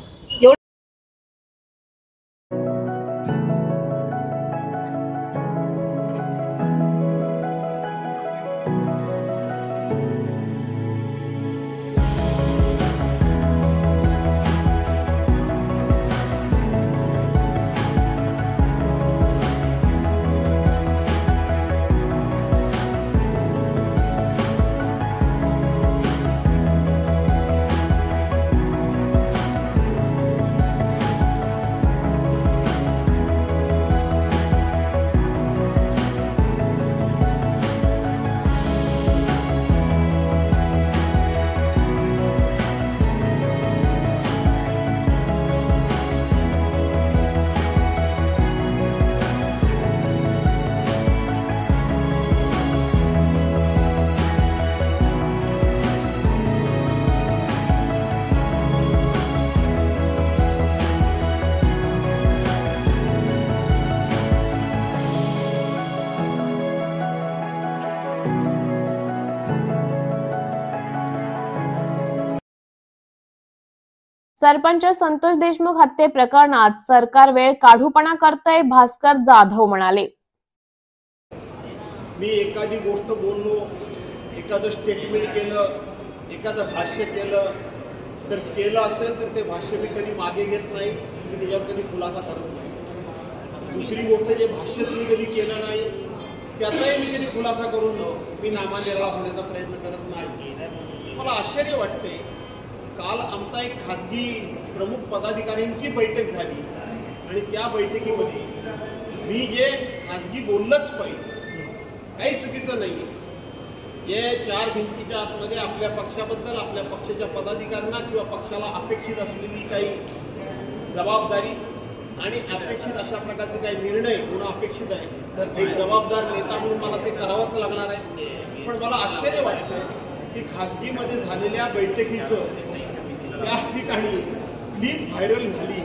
सरपंच संतोष देशमुख हत्ये प्रकरणात सरकार वेळ काढूपणा करतंय, भास्कर जाधव म्हणाले. मी एखादी गोष्ट बोललो, एखादं स्टेटमेंट केलं, एखादं भाष्य केलं तर केलं असेल तर ते भाष्य मी कधी मागे घेत नाही, मी त्याच्यावर कधी खुलासा करत नाही. दुसरी गोष्ट, जे भाष्य मी कधी केलं नाही त्याचाही मी कधी खुलासा करून मी नामांतरित होण्याचा प्रयत्न करत नाही. मला आश्चर्य वाटते, काल आमचा एक खाजगी प्रमुख पदाधिकाऱ्यांची बैठक झाली आणि त्या बैठकीमध्ये मी जे खाजगी बोललंच पाहिजे, काही चुकीचं नाही. जे चार भिंतीच्या आतमध्ये आपल्या पक्षाबद्दल, आपल्या पक्षाच्या पदाधिकाऱ्यांना किंवा पक्षाला अपेक्षित असलेली काही जबाबदारी आणि अपेक्षित अशा प्रकारचे काही निर्णय होणं अपेक्षित आहे. एक जबाबदार नेता म्हणून मला ते करावंच लागणार आहे. पण मला आश्चर्य वाटतं की खाजगीमध्ये झालेल्या बैठकीचं त्या ठिकाणी क्लिप व्हायरल झाली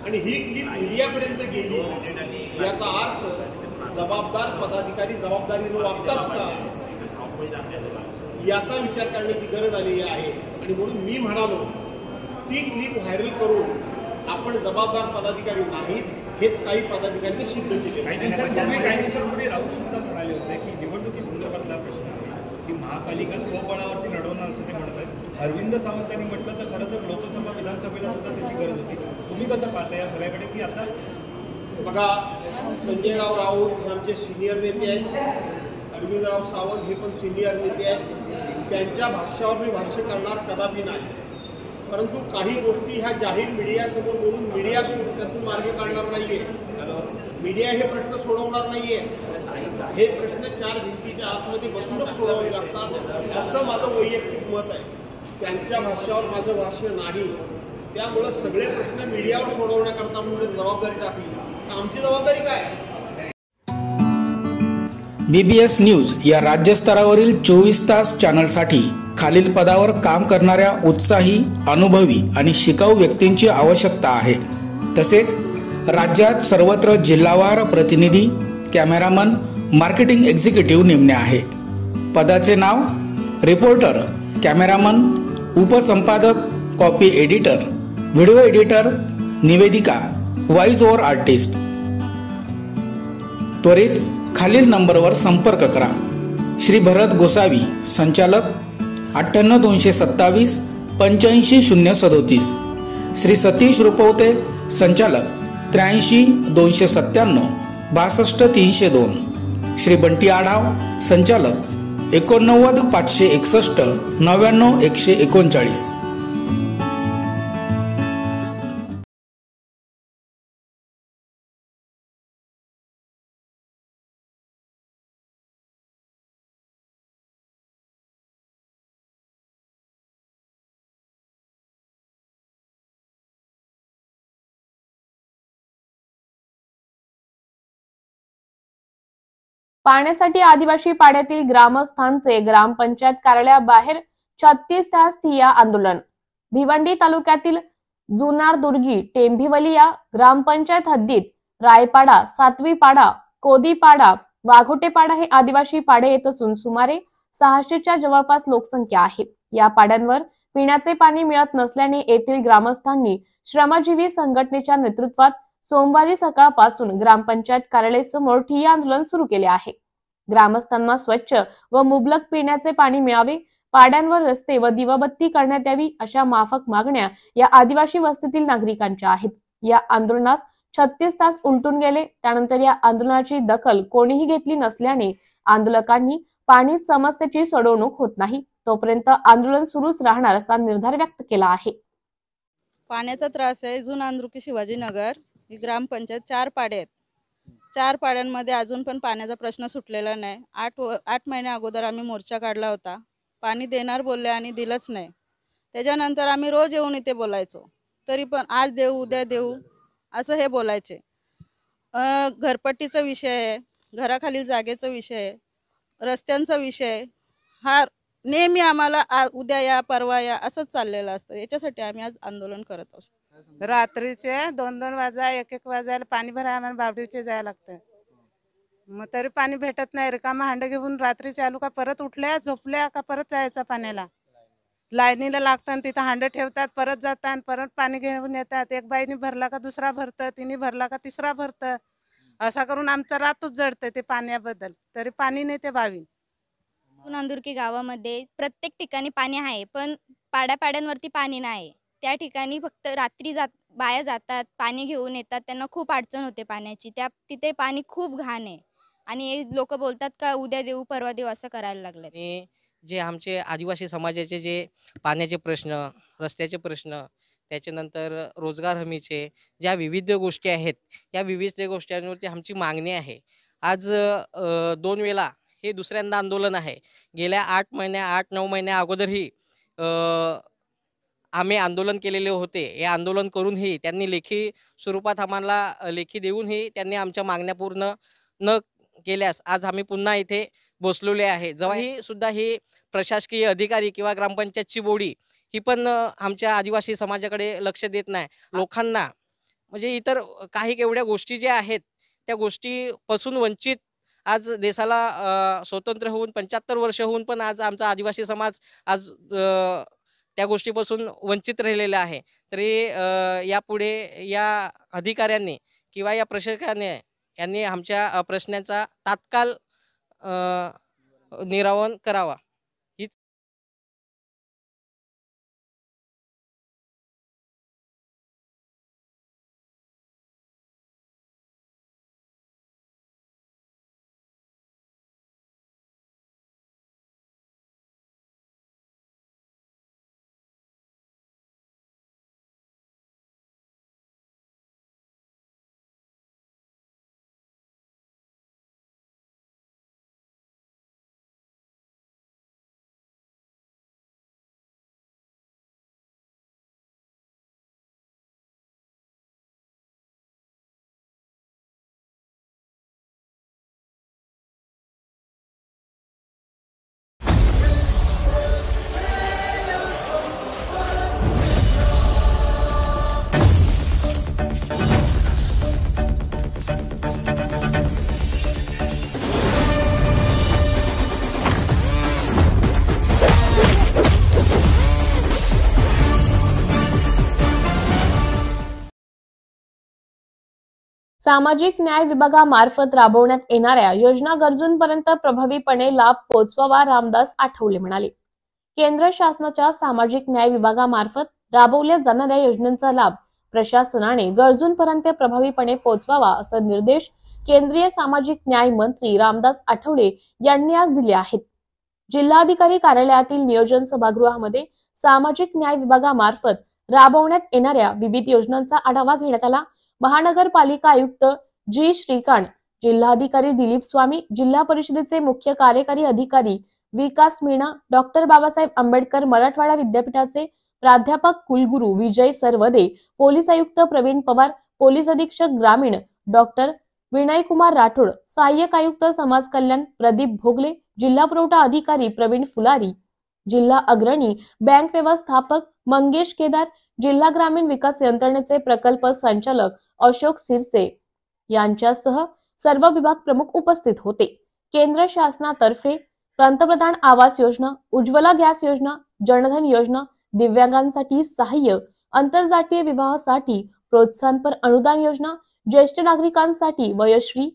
आणि ही क्लिप मीडियापर्यंत गेली. याचा अर्थ जबाबदार पदाधिकारी जबाबदारीने वागतात का, याचा विचार करण्याची गरज आलेली आहे. आणि म्हणून मी म्हणालो, ती क्लिप व्हायरल करून आपण जबाबदार पदाधिकारी नाहीत हेच काही पदाधिकाऱ्यांनी सिद्ध केले. राऊत सुद्धा म्हणाले होते की निवडणुकी संदर्भातला प्रश्न की महापालिका स्वबळावरती लढवणार असं ते म्हणत आहेत. अरविंद सावंतांनी म्हटलं तर खरं तर लोकसभा विधानसभेला सुद्धा त्याची गरज होती. तुम्ही कसं पाहता या सगळ्याकडे की आता बघा, संजयराव राऊत हे आमचे सिनियर नेते आहेत, अरविंदराव सावंत हे पण सिनियर नेते आहेत. त्यांच्या भाष्यावर मी भाष्य करणार कदापि नाही. परंतु काही गोष्टी ह्या जाहीर मीडियासमोर बोलून मीडिया त्यातून मार्ग काढणार नाहीये. मीडिया हे प्रश्न सोडवणार नाहीये. हे प्रश्न चार भिंतीच्या आतमध्ये बसूनच सोडवावे लागतात असं माझं वैयक्तिक मत आहे. त्यांच्या भाष्यावर माझं भाष्य नाही. त्यामुळं सगळे प्रश्न मीडियावर सोडवण्याकरता म्हणून जबाबदारी टाकली, तर आमची जबाबदारी काय? BBS न्यूज या राज्यस्तरावरील 24 तास चॅनलसाठी खालील पदावर काम करणाऱ्या उत्साही, अनुभवी आणि शिकाऊ व्यक्तींची आवश्यकता आहे. तसेच राज्यात सर्वत्र जिल्हावार प्रतिनिधी, कॅमेरामन, मार्केटिंग एक्झिक्युटिव्ह नेमणे आहे. पदाचे नाव: रिपोर्टर, कॅमेरामन, उपसंपादक, कॉपी एडिटर, व्हिडिओ एडिटर, निवेदिका, व्हॉइस ओव्हर आर्टिस्ट. त्वरित खालील नंबरवर संपर्क करा. श्री भरत गोसावी, संचालक, 98 227 85 037. श्री सतीश रुपवते, संचालक, 83 297 62 302. श्री बंटी आढाव, संचालक, 89 561 99 139. पाण्यासाठी आदिवासी पाड्यातील ग्रामस्थांचे ग्रामपंचायत कार्यालयाबाहेर 36 तास ठिय्या आंदोलन. भिवंडी तालुक्यातील जुनार दुर्गी, टेंभिवली या ग्रामपंचायत हद्दीत रायपाडा, सातवीपाडा, कोदीपाडा, वाघोटेपाडा हे आदिवासी पाडे येत असून सुमारे 600च्या जवळपास लोकसंख्या आहे. या पाड्यांवर पिण्याचे पाणी मिळत नसल्याने येथील ग्रामस्थांनी श्रमजीवी संघटनेच्या नेतृत्वात सोमवारी सकाळपासून ग्रामपंचायत कार्यालयासमोर ठिय्या आंदोलन सुरू केले आहे. ग्रामस्थांना स्वच्छ व मुबलक पिण्याचे पाणी मिळावे, पाड्यांवर रस्ते व दिवाबत्ती करण्यात यावी अशा माफक मागण्या या आदिवासी वस्तीतील नागरिकांच्या आहेत. या आंदोलनास 36 तास उलटून गेले. त्यानंतर या आंदोलनाची दखल कोणीही घेतली नसल्याने आंदोलकांनी पाणी समस्येची सोडवणूक होत नाही तोपर्यंत आंदोलन सुरूच राहणार असा निर्धार व्यक्त केला आहे. पाण्याचा त्रास आहे. जुनांदुर्की, शिवाजीनगर ही ग्रामपंचायत 4 पाडे आहेत. 4 पाड्यांमध्ये अजून पण पाण्याचा प्रश्न सुटलेला नाही. 8 महिन्या अगोदर आम्ही मोर्चा काढला होता. पाणी देणार बोलले आणि दिलंच नाही. त्याच्यानंतर आम्ही रोज येऊन इथे बोलायचो, तरी पण आज देऊ उद्या देऊ असं हे बोलायचे. घरपट्टीचा विषय आहे, घराखालील जागेचा विषय आहे, रस्त्यांचा विषय, हा नेहमी आम्हाला उद्या या परवा या असंच चाललेलं असतं. याच्यासाठी आम्ही आज आंदोलन करत आहोत. रात्रीचे 2-2 वाजा 1-1 वाजायला पाणी भरायला आम्हाला बावडीचे जायला लागतं. मग तरी पाणी भेटत नाही. रिकामा हांड घेऊन रात्री चालू का परत उठल्या झोपल्या का परत जायचं पाण्याला. लाईनीला लागतात, तिथं हांड ठेवतात, परत जातात, परत पाणी घेऊन येतात. एक बाईनी भरला का दुसरा भरतं, तिने भरला का तिसरा भरतं. असा करून आमचं रातच जडतं ते पाण्याबद्दल. तरी पाणी नाही ते बावी. नांदुर्की गावामध्ये प्रत्येक ठिकाणी पाणी आहे, पण पाड्यापाड्यांवरती पाणी नाही. त्या ठिकाणी फक्त रात्री बाया जातात, पाणी घेऊन येतात, त्यांना खूप अडचण होते पाण्याची. तिथे पाणी खूप घाण आहे आणि लोक बोलतात का उद्या देऊ परवा देऊ असं करायला लागले. आणि जे आमचे आदिवासी समाजाचे जे पाण्याचे प्रश्न, रस्त्याचे प्रश्न, त्याच्यानंतर रोजगार हमीचे ज्या विविध गोष्टी आहेत, या विविध गोष्टींवरती आमची मागणी आहे. आज 2 वेळा हे दुसऱ्यांदा आंदोलन आहे. गेल्या 8-9 महिन्या अगोदरही आम्ही आंदोलन केलेले होते. हे आंदोलन करूनही त्यांनी लेखी स्वरूपात आम्हाला लेखी देऊनही त्यांनी आमच्या मागण्या पूर्ण न केल्यास आज आम्ही पुन्हा इथे बसलेले आहे. जेव्हाही सुद्धा हे प्रशासकीय अधिकारी किंवा ग्रामपंचायतची बोडी ही पण आमच्या आदिवासी समाजाकडे लक्ष देत नाही. लोकांना म्हणजे इतर काही एवढ्या गोष्टी ज्या आहेत त्या गोष्टीपासून वंचित आज देशाला स्वतंत्र होऊन 75 वर्ष होऊन पण आज आमचा आदिवासी समाज आज त्या गोष्टीपासून वंचित राहिलेला आहे. तरी यापुढे या अधिकाऱ्यांनी किंवा या प्रशासकाने यांनी आमच्या प्रश्नांचा तात्काळ निरावण करावा. सामाजिक न्याय विभागामार्फत राबवण्यात येणाऱ्या योजना गरजूंपर्यंत प्रभावीपणे लाभ पोहोचवावा, रामदास आठवले म्हणाले. केंद्र शासनाच्या सामाजिक न्याय विभागामार्फत राबवल्या जाणाऱ्या योजनांचा लाभ प्रशासनाने गरजूंपर्यंत प्रभावीपणे पोहोचवावा असे निर्देश केंद्रीय सामाजिक न्याय मंत्री रामदास आठवले यांनी आज दिले आहेत. जिल्हाधिकारी कार्यालयातील नियोजन सभागृहामध्ये सामाजिक न्याय विभागामार्फत राबवण्यात येणाऱ्या विविध योजनांचा आढावा घेण्यात आला. महानगरपालिका आयुक्त जी श्रीकांत, जिल्हाधिकारी दिलीप स्वामी, जिल्हा परिषदेचे मुख्य कार्यकारी अधिकारी विकास मीणा, डॉक्टर बाबासाहेब आंबेडकर मराठवाडा विद्यापीठाचे प्राध्यापक कुलगुरू विजय सरवदे, पोलीस आयुक्त प्रवीण पवार, पोलीस अधीक्षक ग्रामीण डॉक्टर विनयकुमार राठोड, सहाय्यक आयुक्त समाज कल्याण प्रदीप भोगले, जिल्हा पुरवठा अधिकारी प्रवीण फुलारी, जिल्हा अग्रणी बँक व्यवस्थापक मंगेश केदार, जिल्हा ग्रामीण विकास यंत्रणेचे प्रकल्प संचालक अशोक सिरसे यांच्यासह सर्व विभाग प्रमुख उपस्थित होते. केंद्र शासनातर्फे पंतप्रधान आवास योजना, उज्ज्वला गॅस योजना, जनधन योजना, दिव्यांगांसाठी सहाय्य, आंतरजातीय विवाहासाठी प्रोत्साहनपर अनुदान योजना, ज्येष्ठ नागरिकांसाठी वयश्री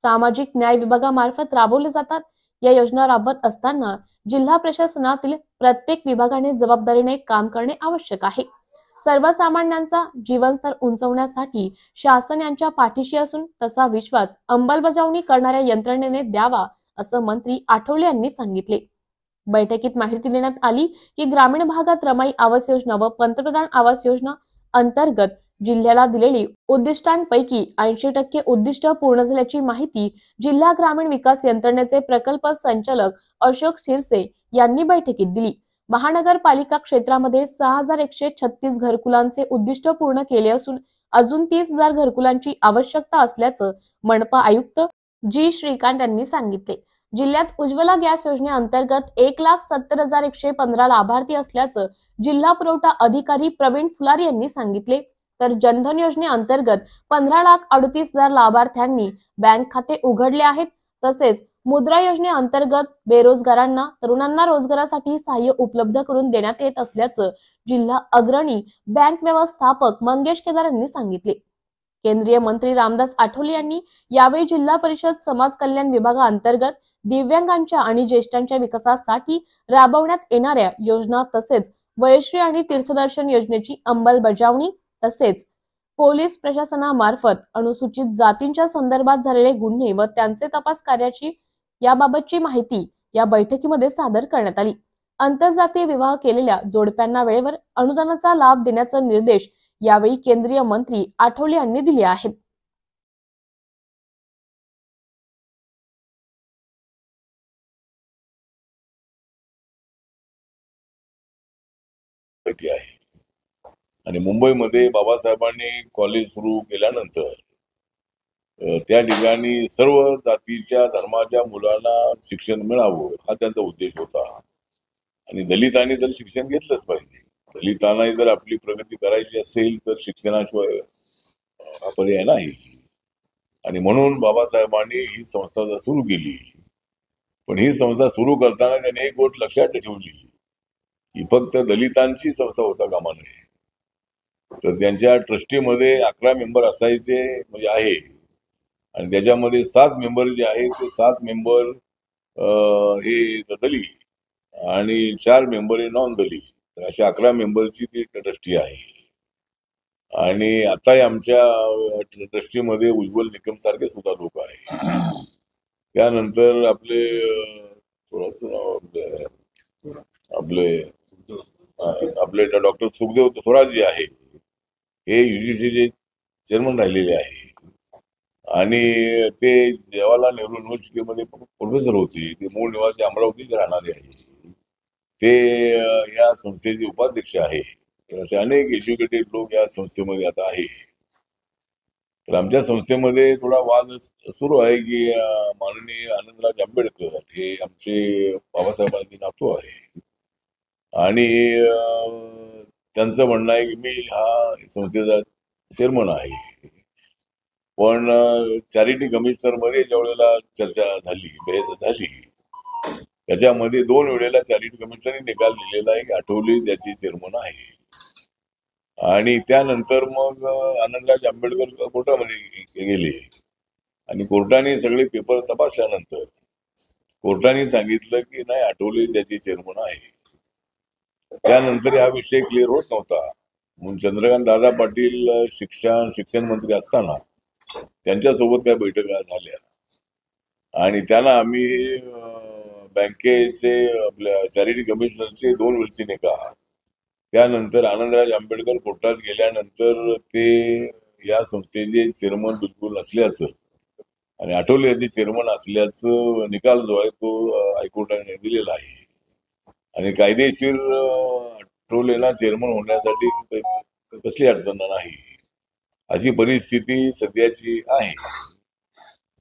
सामाजिक न्याय विभागामार्फत राबवले जातात. या योजना राबवत असताना जिल्हा प्रशासनातील प्रत्येक विभागाने जबाबदारीने काम करणे आवश्यक आहे. सर्वसामान्यांचा जीवनस्तर उंचावण्यासाठी शासन यांच्या पाठीशी असून तसा विश्वास अंमलबजावणी करणाऱ्या यंत्रणेने द्यावा असं मंत्री आठवले यांनी सांगितले. बैठकीत माहिती देण्यात आली की ग्रामीण भागात रमाई आवास योजना व पंतप्रधान आवास योजना अंतर्गत जिल्ह्याला दिलेली उद्दिष्टांपैकी 80% उद्दिष्ट पूर्ण झाल्याची माहिती जिल्हा ग्रामीण विकास यंत्रणेचे प्रकल्प संचालक अशोक सिरसे यांनी बैठकीत दिली. महानगरपालिका क्षेत्रामध्ये 6136 घरकुलांचे उद्दिष्ट पूर्ण केले असून अजून 30,000 घरकुलांची आवश्यकता असल्याचं मनपा आयुक्त जी श्रीकांत यांनी सांगितले. जिल्ह्यात उज्ज्वला गॅस योजनेअंतर्गत 1,70,115 लाभार्थी असल्याचं जिल्हा पुरवठा अधिकारी प्रवीण फुलारी यांनी सांगितले. तर जनधन योजनेअंतर्गत 15,38,000 लाभार्थ्यांनी बँक खाते उघडले आहेत. तसेच मुद्रा योजनेअंतर्गत बेरोजगारांना तरुणांना रोजगारासाठी सहाय्य उपलब्ध करून देण्यात येत असल्याचं जिल्हा अग्रणी बँक व्यवस्थापक मंगेश केदार यांनी सांगितले. केंद्रीय मंत्री रामदास आठवले यांनी यावेळी जिल्हा परिषद समाज कल्याण विभागाअंतर्गत दिव्यांगांच्या आणि ज्येष्ठांच्या विकासासाठी राबवण्यात येणाऱ्या योजना तसेच वयश्री आणि तीर्थदर्शन योजनेची अंमलबजावणी तसेच पोलीस प्रशासनामार्फत अनुसूचित जातींच्या संदर्भात झालेले गुन्हे व त्यांचे तपास कार्याची याबाबतची माहिती या बैठकीमध्ये सादर करण्यात आली। आंतरजातीय विवाह केलेल्या जोडप्यांना वेळेवर अनुदानाचा लाभ देण्याचे निर्देश यावेळी केंद्रीय मंत्री आठवले यांनी दिले आहेत। आहे आणि मुंबईमध्ये बाबासाहेबांनी कॉलेज सुरू केल्यानंतर त्या ठिकाणी सर्व जातीच्या धर्माच्या मुलांना शिक्षण मिळावं हा त्यांचा उद्देश होता आणि दलितांनी जर शिक्षण घेतलंच पाहिजे। दलितांना जर आपली प्रगती करायची असेल तर शिक्षणाशिवाय हा पर्याय नाही आणि म्हणून बाबासाहेबांनी ही संस्था सुरू केली। पण ही संस्था सुरू करताना त्यांनी एक गोष्ट लक्षात ठेवली ही फक्त दलितांची संस्था होता कामा नये। तर त्यांच्या ट्रस्टीमध्ये 11 मेंबर असायचे म्हणजे आहे आणि त्याच्यामध्ये 7 मेंबर जे आहेत ते 7 मेंबर हे दलित आणि 4 मेंबर हे नॉन दलित, तर अशा 11 मेंबरची ती ट्रस्टी आहे। आणि आता आमच्या ट्रस्टीमध्ये उज्ज्वल निकम सारखे सुद्धा लोक आहेत। त्यानंतर आपले आपले डॉक्टर सुखदेव थोरात जे आहे हे UGCचे चेअरमन राहिलेले आहे आणि ते जवाहरलाल नेहरू युनिव्हर्सिटीमध्ये प्रोफेसर होते। ते मूळ निवासी अमरावतीचे राहणारे आहे। ते या संस्थेचे उपाध्यक्ष आहे। असे अनेक एज्युकेटेड लोक या संस्थेमध्ये आता आहे। तर आमच्या संस्थेमध्ये थोडा वाद सुरू आहे की माननीय आनंदराज आंबेडकर हे आमचे बाबासाहेबांचे नातू आहे आणि त्यांचं म्हणणं आहे की मी हा संस्थेचा चेअरमन आहे। पण चॅरिटी कमिशनर मध्ये ज्या वेळेला चर्चा झाली, बहस झाली, त्याच्यामध्ये 2 वेळेला चॅरिटी कमिशनरने निकाल दिलेला आहे की आठवले त्याचे चेअरमन आहे आणि त्यानंतर मग आनंदराज आंबेडकर कोर्टामध्ये गेले आणि कोर्टाने सगळे पेपर तपासल्यानंतर कोर्टाने सांगितलं की नाही आठवले त्याचे चेअरमन आहे। त्यानंतर हा विषय क्लिअर होत नव्हता म्हणून चंद्रकांत दादा पाटील शिक्षण मंत्री असताना त्यांच्यासोबत त्या बैठका झाल्या आणि त्यांना आम्ही बँकेचे आपल्या चॅरिटी कमिशनरचे 2 वेळचे निकाल, त्यानंतर आनंदराज आंबेडकर कोर्टात गेल्यानंतर ते या संस्थेचे चेअरमन बिलकुल नसल्याचं आणि आठवले यांचे चेअरमन असल्याचं निकाल जो आहे तो हायकोर्टाने दिलेला आहे आणि कायदेशीर आठवलेला चेअरमन होण्यासाठी कसली अडचण नाही अशी परिस्थिती सध्याची आहे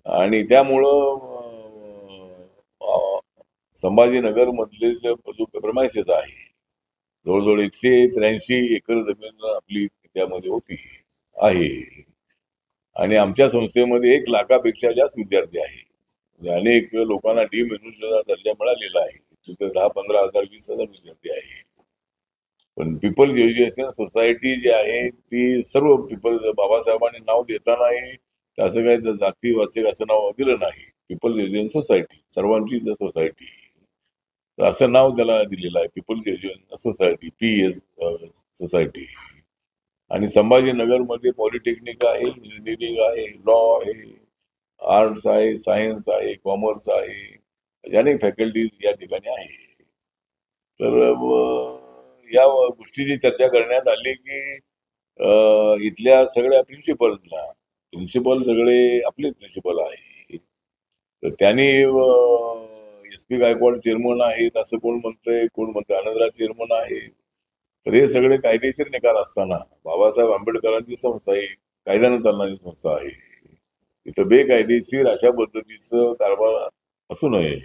आणि त्यामुळं संभाजीनगर मधले जो प्रेमाइसेस आहे जवळजवळ 183 एकर जमीन आपली त्यामध्ये होती आहे आणि आमच्या संस्थेमध्ये 1 लाखापेक्षा जास्त विद्यार्थी आहे। अनेक लोकांना डीम युनिव्हर्सिटीचा दर्जा मिळालेला आहे। तिथे 10-15 हजार 20,000 विद्यार्थी आहे। पण पीपल्स एज्युकेशन सोसायटी जी आहे ती सर्व पीपल्स बाबासाहेबांनी नाव देतानाही असं काही जाती वाचक असं नाव दिलं नाही। पीपल्स एज्युकेशन सोसायटी सर्वांची सोसायटी असं नाव त्याला दिलेलं आहे, People's Education Society PS society. आणि संभाजीनगरमध्ये पॉलिटेक्निक आहे, इंजिनिअरिंग आहे, लॉ आहे, आर्ट्स आहे, सायन्स आहे, कॉमर्स आहे, अनेक फॅकल्टीज या ठिकाणी आहे। तर या गोष्टीची चर्चा करण्यात आली की इथल्या सगळ्या प्रिन्सिपल सगळे आपलेच प्रिन्सिपल आहे। तर त्यांनी SP गायकवाड चेअरमन आहेत असं कोण म्हणतंय, कोण म्हणतंय आनंदराज चेअरमन आहे। तर हे सगळे कायदेशीर निकाल असताना बाबासाहेब आंबेडकरांची संस्था आहे, कायद्यानं चालणारी संस्था आहे, इथं बेकायदेशीर अशा पद्धतीचं कारभार असू नये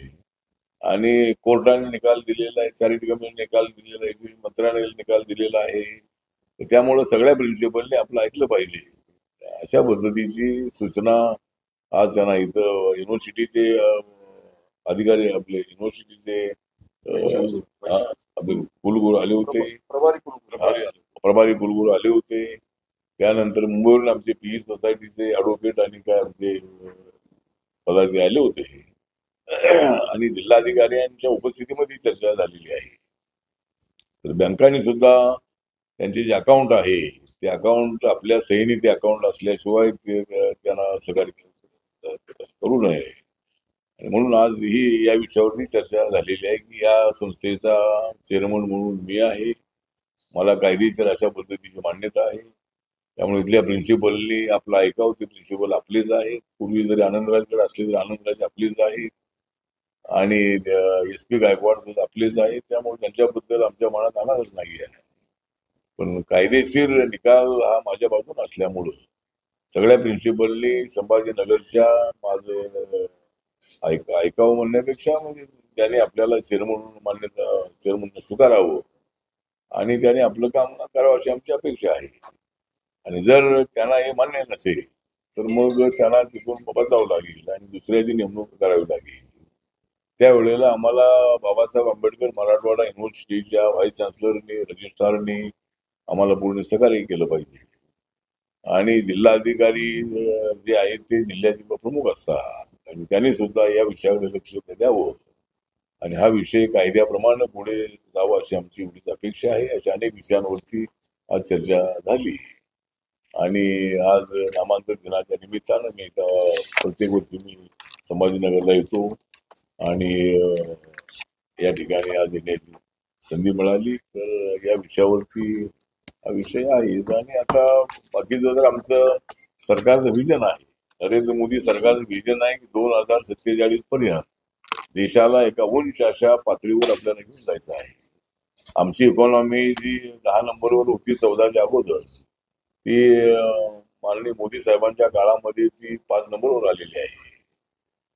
आणि कोर्टाने निकाल दिलेला आहे, चॅरिटी कमिशनने निकाल दिलेला आहे, मंत्र्याने निकाल दिलेला आहे। त्यामुळं सगळ्या प्रिन्सिपलने आपलं ऐकलं पाहिजे अशा पद्धतीची सूचना आज त्यांना इथं युनिव्हर्सिटीचे अधिकारी आपले युनिव्हर्सिटीचे आपले कुलगुरू आले होते, प्रभारी कुलगुरू आले होते। त्यानंतर मुंबईवरून आमचे PE सोसायटीचे ॲडव्होकेट आणि काय आमचे पदाधिकारी आले होते आणि जिल्हाधिकारी यांच्या उपस्थितीमध्ये चर्चा झालेली आहे। तर बँकांनी सुद्धा त्यांचे जे अकाउंट आहे ते अकाउंट आपल्या सहीने ते अकाउंट असल्याशिवाय त्यांना सहकार्य करू नये. आणि म्हणून आज ही या विषयावरती चर्चा झालेली आहे की या संस्थेचा चेअरमन म्हणून मी आहे. मला कायदेशीर अशा पद्धतीची मान्यता आहे. त्यामुळे इथल्या प्रिन्सिपलनी आपलं ऐकावं. ते प्रिन्सिपल आपलेच आहेत. पूर्वी जरी आनंदराजकडे असले तरी आनंदराज आपलेच आहेत आणि SP गायकवाड सुद्धा आपलेच आहेत. त्यामुळे त्यांच्याबद्दल आमच्या मनात अनादर नाही आहे. पण कायदेशीर निकाल हा माझ्या बाजून असल्यामुळं सगळ्या प्रिन्सिपलनी संभाजीनगरच्या माझं ऐकावं म्हणण्यापेक्षा म्हणजे त्याने आपल्याला चेअरमन स्वीकारावं आणि त्याने आपलं काम करावं अशी आमची अपेक्षा आहे. आणि जर त्यांना हे मान्य नसेल तर मग त्यांना तिथून बदलावं लागेल आणि दुसऱ्याची नेमणूक करावी लागेल. त्यावेळेला आम्हाला बाबासाहेब आंबेडकर मराठवाडा युनिव्हर्सिटीच्या व्हाईस चान्सलरनी रजिस्ट्रारनी आम्हाला पूर्ण सहकार्य केलं पाहिजे. आणि जिल्हाधिकारी जे आहेत ते जिल्ह्याचे प्रमुख असतात आणि त्यांनी सुद्धा या विषयाकडे लक्ष द्यावं आणि हा विषय कायद्याप्रमाणे पुढे जावा अशी आमची एवढीच अपेक्षा आहे. अशा अनेक विषयांवरती आज चर्चा झाली आणि आज नामांतर दिनाच्या निमित्तानं मी प्रत्येक वर्षी मी संभाजीनगरला येतो आणि या ठिकाणी आज येण्याची संधी मिळाली. तर या विषयावरती हा विषय आहे. आणि आता बाकीचं जर आमचं सरकारचं व्हिजन आहे, नरेंद्र मोदी सरकारचं व्हिजन आहे की 2047 पर्यंत देशाला एका उंच अशा पातळीवर आपल्याला घेऊन जायचं आहे. आमची इकॉनॉमी जी 10 नंबरवर होती 14च्या अगोदर ती माननीय मोदी साहेबांच्या काळामध्ये ती 5 नंबरवर आलेली आहे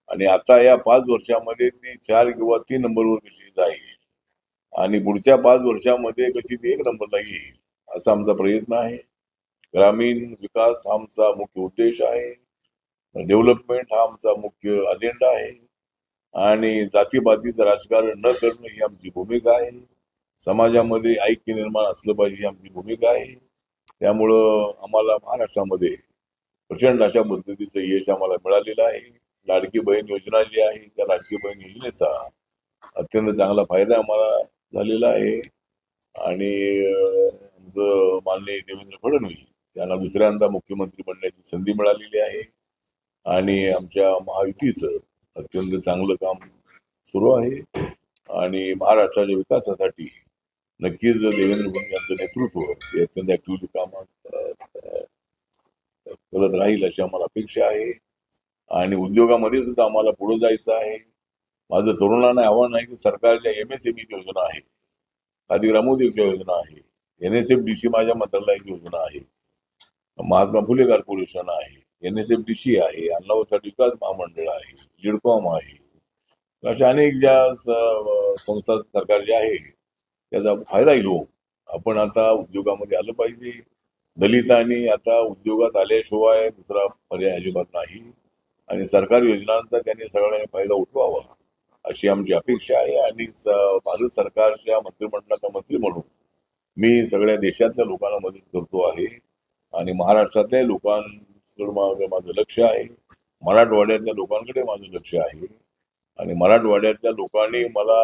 आणि आता या 5 वर्षामध्ये ती 4 किंवा 3 नंबरवर कशी जाईल आणि पुढच्या 5 वर्षामध्ये कशी ती 1 नंबरला येईल असा आमचा प्रयत्न आहे. ग्रामीण विकास हा आमचा मुख्य उद्देश आहे. डेव्हलपमेंट हा आमचा मुख्य अजेंडा आहे आणि जातीपातीचं राजकारण न करणं ही आमची भूमिका आहे. समाजामध्ये ऐक्य निर्माण असलं पाहिजे ही आमची भूमिका आहे. त्यामुळं आम्हाला महाराष्ट्रामध्ये प्रचंड अशा पद्धतीचं यश आम्हाला मिळालेलं आहे. लाडकी बहीण योजना जी आहे त्या लाडकी बहीण योजनेचा अत्यंत चांगला फायदा आम्हाला झालेला आहे आणि आमचं माननीय देवेंद्र फडणवीस यांना दुसऱ्यांदा मुख्यमंत्री बनण्याची संधी मिळालेली आहे आणि आमच्या महायुतीचं अत्यंत चांगलं काम सुरू आहे आणि महाराष्ट्राच्या विकासासाठी नक्कीच देवेंद्र फडणवीस यांचं नेतृत्व हे अत्यंत ऍक्टिव्हली काम करत राहील अशी आम्हाला अपेक्षा आहे. आणि उद्योगामध्ये सुद्धा आम्हाला पुढे जायचं आहे. माझं तरुणांना आव्हान आहे की सरकारच्या MSME योजना आहे, खादी ग्रामोद्योगच्या योजना आहे, NSFDC माझ्या मंत्रालयाची योजना आहे, महात्मा फुले कॉर्पोरेशन आहे, NSFDC आहे, अण्णाभाऊ विकास महामंडळ आहे, लिडकॉम आहे. अशा अनेक ज्या संस्था सरकारच्या आहे त्याचा फायदा घेऊन आपण आता उद्योगामध्ये आलं पाहिजे. दलितांनी आता उद्योगात आल्याशिवाय दुसरा पर्याय अजिबात नाही आणि सरकारी योजनांचा त्यांनी सगळ्यांनी फायदा उठवावा अशी आमची अपेक्षा आहे. आणि भारत सरकारच्या मंत्रिमंडळाचा मंत्री म्हणून मी सगळ्या देशातल्या लोकांना मदत करतो आहे आणि महाराष्ट्रातल्या लोकांकडे माझं लक्ष आहे, मराठवाड्यातल्या लोकांकडे माझं लक्ष आहे आणि मराठवाड्यातल्या लोकांनी मला